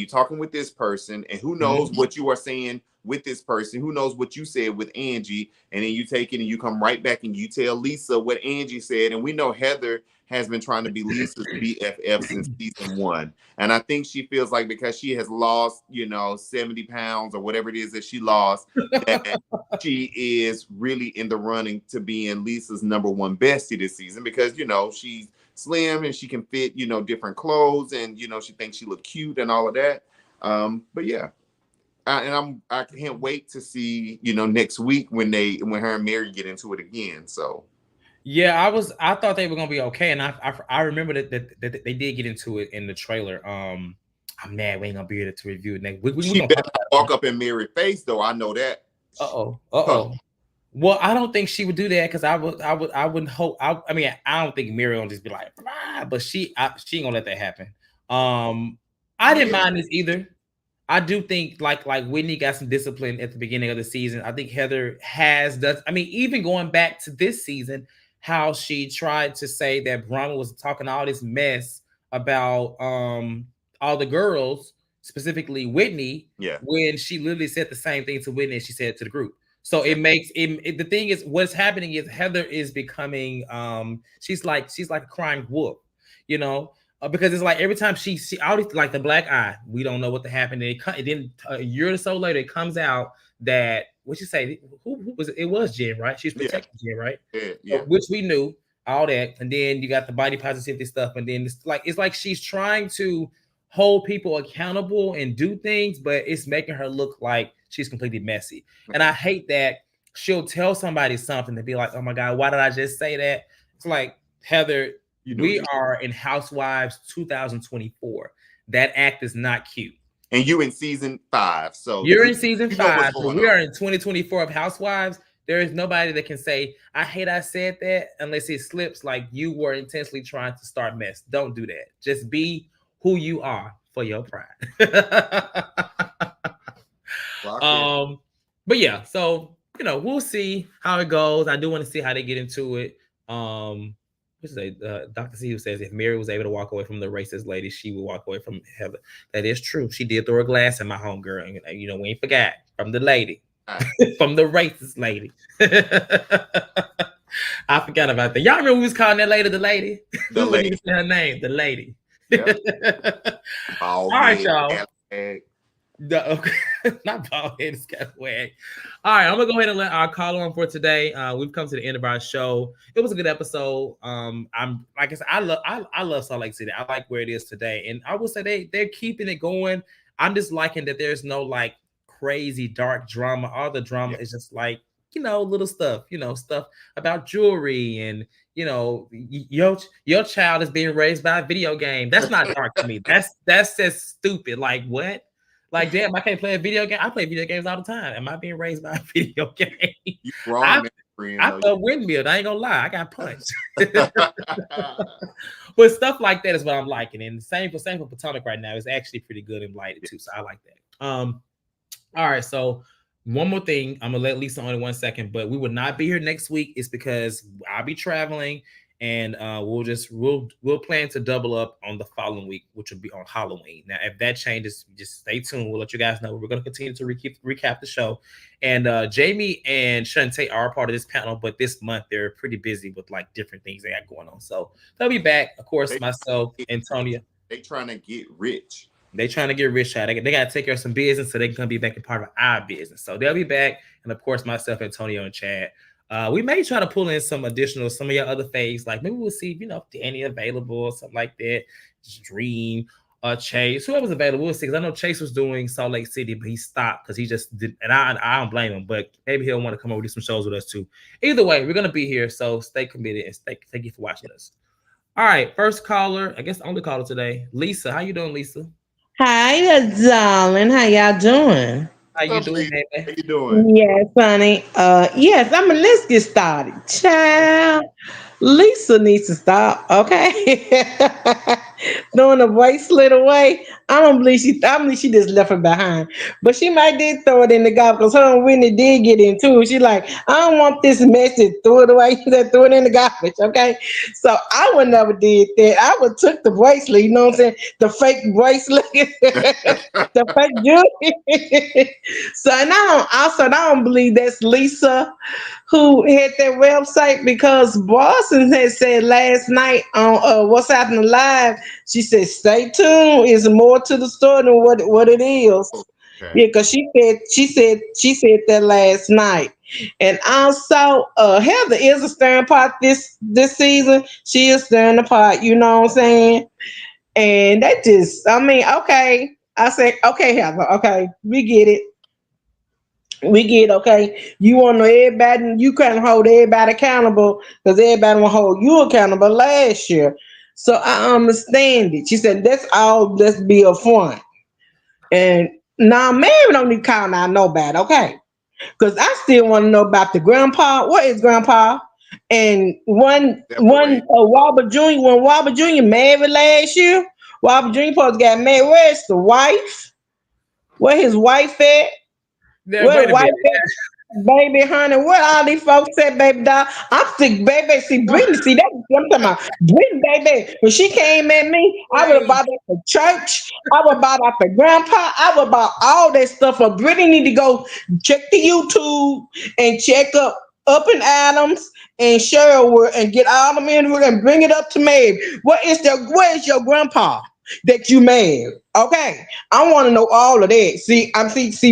talking with this person, and who knows what you are saying with this person, who knows what you said with Angie, and then you take it and you come right back and you tell Lisa what Angie said. And we know Heather has been trying to be Lisa's BFF since season 1. And I think she feels like, because she has lost, 70 pounds or whatever it is that she lost, that she is really in the running to being Lisa's #1 bestie this season, because, she's slim and she can fit, different clothes, and, she thinks she look cute and all of that. But yeah. I can't wait to see, next week when her and Mary get into it again. So yeah, I thought they were gonna be okay, and I remember that they did get into it in the trailer. I'm mad we ain't gonna be able to review it next week. She better walk up in Mary's face, though. I know that. Well, I don't think she would do that, because I wouldn't hope. I don't think Mary will just be like, but she ain't gonna let that happen. I didn't mind this either. I do think like Whitney got some discipline at the beginning of the season. I think Heather even going back to this season, how she tried to say that Bronwin was talking all this mess about all the girls, specifically Whitney, when she literally said the same thing to Whitney as she said to the group. So it makes it the thing is what's happening is Heather is becoming she's like a crying wolf, you know, because it's like every time she always like the black eye, we don't know what to happen. And then a year or so later, it comes out that what you say, who was it? It was Jen, right? She's protecting Jen, right? Yeah. Which we knew all that, and then you got the body positivity stuff, and then it's like she's trying to hold people accountable and do things, but it's making her look like she's completely messy. And I hate that she'll tell somebody something to be like, oh my God, why did I just say that? It's like, Heather, we are in Housewives 2024. That act is not cute. And you in season 5. So you're in season 5. So we are in 2024 of Housewives. There is nobody that can say, I hate I said that, unless it slips like you were intentionally trying to start mess. Don't do that. Just be who you are for your pride. But yeah, so we'll see how it goes. I do want to see how they get into it. Dr. C who says if Mary was able to walk away from the racist lady, she would walk away from Heather. That is true. She did throw a glass at my homegirl, and we ain't forgot from the lady, from the racist lady. I forgot about that. Y'all remember we was calling that lady the lady? The lady. Even say her name, the lady. Yep. All right, y'all. Not bald head scallywag. All right, I'm gonna go ahead and let our call on for today. We've come to the end of our show. It was a good episode. I'm like I said, I love Salt Lake City. I like where it is today, and I will say they're keeping it going. I'm just liking that there's no like crazy dark drama. All the drama is just like little stuff. Stuff about jewelry and your child is being raised by a video game. That's not dark to me. That's just stupid. Like what? Like, damn, I can't play a video game. I play video games all the time. Am I being raised by a video game? You wrong, man. I felt windmilled. I ain't gonna lie. I got punched. But stuff like that is what I'm liking. And same for Potomac right now. It's actually pretty good and lighted too. So I like that. All right. So one more thing. I'm gonna let Lisa on in 1 second, but we will not be here next week. It's because I'll be traveling. And we'll plan to double up on the following week, which will be on Halloween. Now, if that changes, just stay tuned. We'll let you guys know. We're going to continue to recap the show. And Jamie and Shantae are part of this panel, but this month they're pretty busy with like different things they got going on. So they'll be back. Of course, myself, Antonia. They trying to get rich. They trying to get rich. They got to take care of some business so they can be back a part of our business. So they'll be back. And of course, myself, Antonio, and Chad. We may try to pull in some of your other faves. Like maybe we'll see, if Danny available or something like that. Dream, Chase, whoever's available. We'll see. Because I know Chase was doing Salt Lake City, but he stopped because he just did. And I don't blame him. But maybe he'll want to come over and do some shows with us too. Either way, we're gonna be here. So stay committed and thank you for watching us. All right, first caller. I guess the only caller today, Lisa. How you doing, Lisa? Hi, darling. How y'all doing? How you doing, baby? How you doing? Yes, honey. Yes, let's get started. Child, Lisa needs to stop, okay? Throwing the bracelet away. I believe she just left it behind. But she might did throw it in the garbage because her and Whitney did get into it. She like, I don't want this message. Throw it away. She said, throw it in the garbage, okay? So I would never did that. I would took the bracelet, you know what I'm saying? The fake bracelet. The fake jewelry. So and I don't believe that's Lisa who had that website because Boston had said last night on What's Happening Live, she said, stay tuned. It's more to the story than what it is. Okay. Yeah, because she said that last night. And also Heather is a stirring pot this season. She is stirring the pot, you know what I'm saying? And that just, okay. I said, okay, Heather, okay, we get it. Okay. You want to know everybody, you can't hold everybody accountable because everybody will hold you accountable last year. So I understand it. She said, that's all, let's be upfront. And now Mary don't need to call out nobody, okay? Because I still want to know about the grandpa. What is grandpa? And one Robert Jr., when Robert Jr. married last year, Robert Jr. supposed to get married. Where's the wife? Where his wife at? Wait a minute. Baby, honey, what all these folks said, baby doll? I'm sick, baby. See, Brittany, see that? I'm talking about Brittany, baby. When she came at me, I would have Wait. bought out the church. I would have bought out the grandpa. I would have bought all that stuff. For Brittany need to go check the YouTube and check up in Adams and Sherwood and get all them in and bring it up to Maeve. Where's your grandpa that you made? Okay, I want to know all of that. See,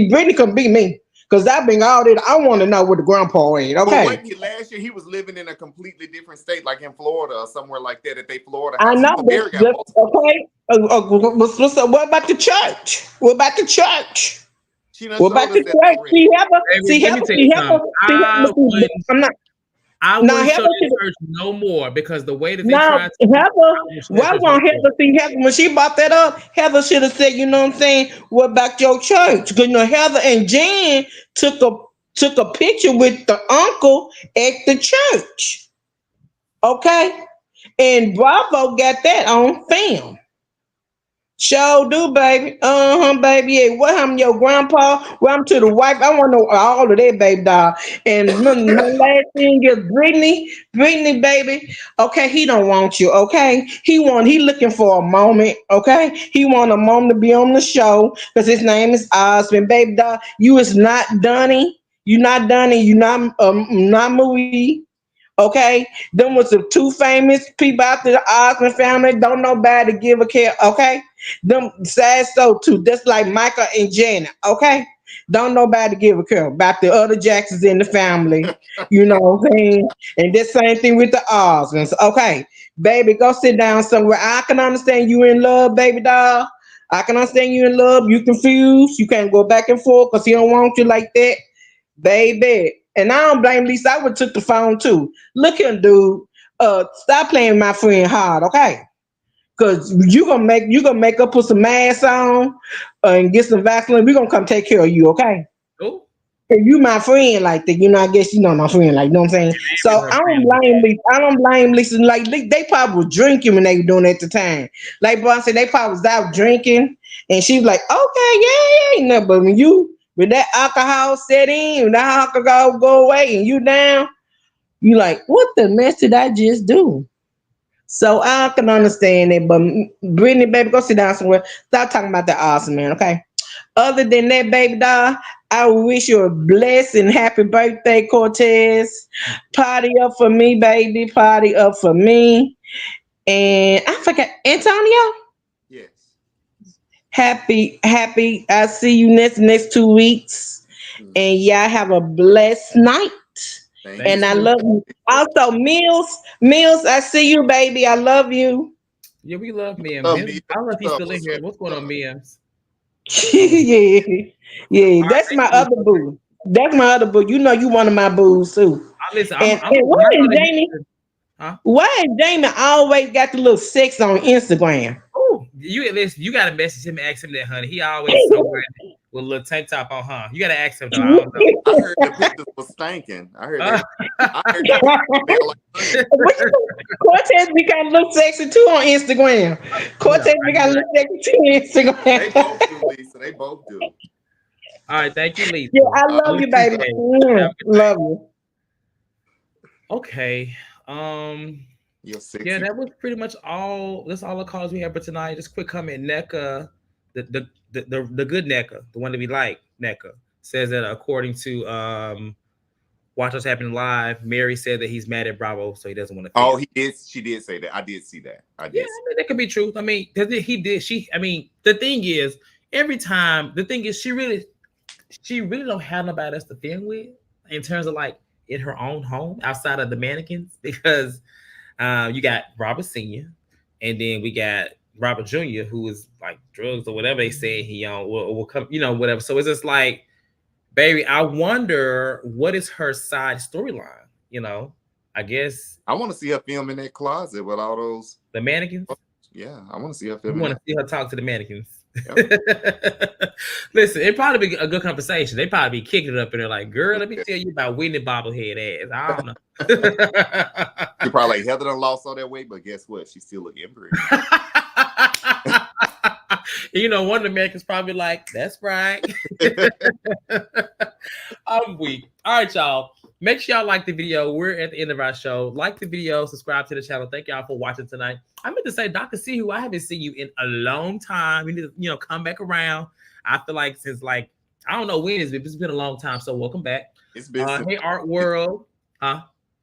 Brittany can be me. Cause I been all that. I want to know what the grandpa ain't. But Okay, wasn't he last year? He was living in a completely different state, like in Florida or somewhere like that, at their Florida I house. know. Barry got multiple. Okay. What's up? What about the church? What about the church? She done What showed about the us that church? already. Baby, let me tell you something. I'm not. I Now wouldn't show Heather, that church no more because the way that they now tried to, Heather, I wouldn't show that why church no won't more. Heather see Heather when she brought that up? Heather should have said, you know what I'm saying? What about your church? Because Heather and Jen took a picture with the uncle at the church. Okay, and Bravo got that on film. Sure do, baby. Baby. Yeah, what happened to your grandpa? What happened to the wife? I want to know all of that, baby doll. And my last thing is Brittany, baby. Okay, he don't want you. Okay, he looking for a moment. Okay, he want a moment to be on the show because his name is Osmond, baby doll. You is not Donnie. You not Donnie. You not Marie. Okay, them was the two famous people out there, the Osmond family. Don't nobody give a care. Okay, them sad so too, just like Michael and Janet. Okay, don't nobody give a care about the other Jacksons in the family. You know what I'm saying? And this same thing with the Osmonds. Okay, baby, go sit down somewhere. I can understand you in love, baby doll. I can understand you in love. You confused. You can't go back and forth because he don't want you like that, baby. And I don't blame Lisa. I would took the phone too. Look here, dude. Stop playing my friend hard, okay? Cause you gonna make her put some masks on and get some Vaseline. We gonna come take care of you, okay? Oh, And you my friend like that, I guess you know my friend, like you know what I'm saying. with So her I don't friend. blame Lisa. I don't blame Lisa. Like they probably were drinking when they were doing it at the time. Like bro, I said they probably was out drinking, and she was like, okay, yeah, ain't nothing. But when that alcohol set in, when that alcohol go away, and you down, you like, what the mess did I just do? So I can understand it, but Brittany, baby, go sit down somewhere. Stop talking about that awesome man, okay? Other than that, baby doll, I wish you a blessed and happy birthday, Cortez. Party up for me, baby. Party up for me. And I forgot, Antonio. Yes. Happy. I'll see you next 2 weeks. Mhm. And y'all have a blessed night. Thank Thanks And I you. for love you. Also, Mills, I see you, baby. I love you. yeah, we love Mims. Me. I don't know if he's still in What's here. up? What's going on, Mims? Yeah. Yeah. All right, That's thank my you. other boo. That's my other boo. You know you one of my boos too. Listen, And I'm why not is gonna hit Jamie? huh? Why is Jamie always got the little sex on Instagram? Oh, you gotta message him and ask him that, honey. He always somewhere with a little tank top on, huh? You gotta ask him though. I don't know. I heard the pictures was stinking. I heard they. Uh, I heard they smell like honey. What you know, Cortez become look sexy too on Instagram. yeah, Cortez I become know. look sexy too on They Instagram. both do, Lisa. They both do. All right, thank you, Lisa. Yeah, I Uh, love We you, baby. appreciate it. Mm, Have a good love you. Okay. Um, you're yeah, sexy. that was pretty much all. That's all the calls we have for tonight. Just quick comment. NECA, the good NECA, the one that we like, NECA, says that according to Watch What's Happening Live, Mary said that he's mad at Bravo, so he doesn't want to Oh, film. he did. She did say that. I did see that. I Yeah, did. I mean that could be true. I mean, 'cause he did. I mean, the thing is, every time the thing is, she really don't have nobody else to film with in terms of like in her own home outside of the mannequins because you got Robert Senior, and then we got Robert Junior, who is like drugs or whatever they say he on will come, whatever. So it's just like, baby, I wonder what is her side storyline. I guess I want to see her film in that closet with all those. the mannequins. Yeah, I want to see her You film in want to that. see her talk to the mannequins. Yep. Listen, it'd probably be a good conversation. They probably be kicking it up in there like, girl, let me tell you about Whitney bobblehead ass. I don't know. She probably like Heather done lost all that weight, but guess what? She still looking pretty. One of the Americans probably like, that's right. I'm weak. All right, y'all. Make sure y'all like the video. We're at the end of our show. Like the video, subscribe to the channel. Thank y'all for watching tonight. I meant to say, Dr. C, who I haven't seen you in a long time. We need to, come back around. I feel like since I don't know when it's been a long time. So welcome back. It's been Hey Art World.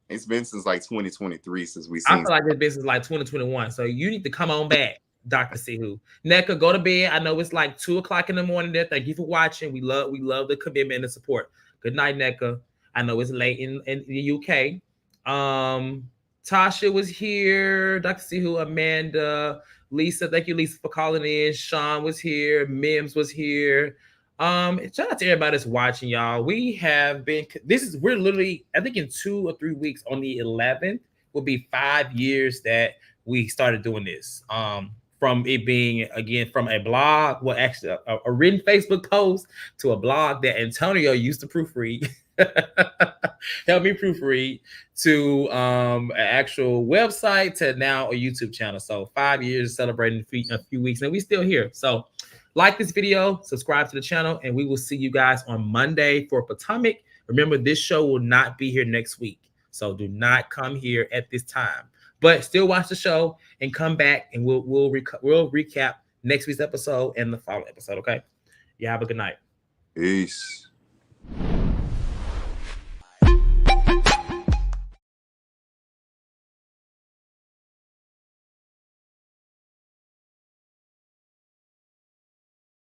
It's been since 2023 since we I seen. feel like it's been since 2021. So you need to come on back, Dr. C who. NECA, go to bed. I know it's 2:00 in the morning there. Thank you for watching. We love the commitment and the support. Good night, NECA. I know it's late in the UK. Tasha was here. Dr. C who, Amanda, Lisa. Thank you, Lisa, for calling in. Sean was here. Mims was here. Shout out to everybody that's watching, y'all. We have been we're literally, I think in 2 or 3 weeks on the 11th will be 5 years that we started doing this. From it being again from a blog, well, actually a written Facebook post to a blog that Antonio used to proofread, help me proofread, to an actual website, to now a YouTube channel. So 5 years celebrating in a few weeks, and we still here. So like this video, subscribe to the channel, and we will see you guys on Monday for Potomac. Remember, this show will not be here next week, so do not come here at this time. But still watch the show and come back, and we'll recap next week's episode and the following episode. Okay, you have a good night. Peace.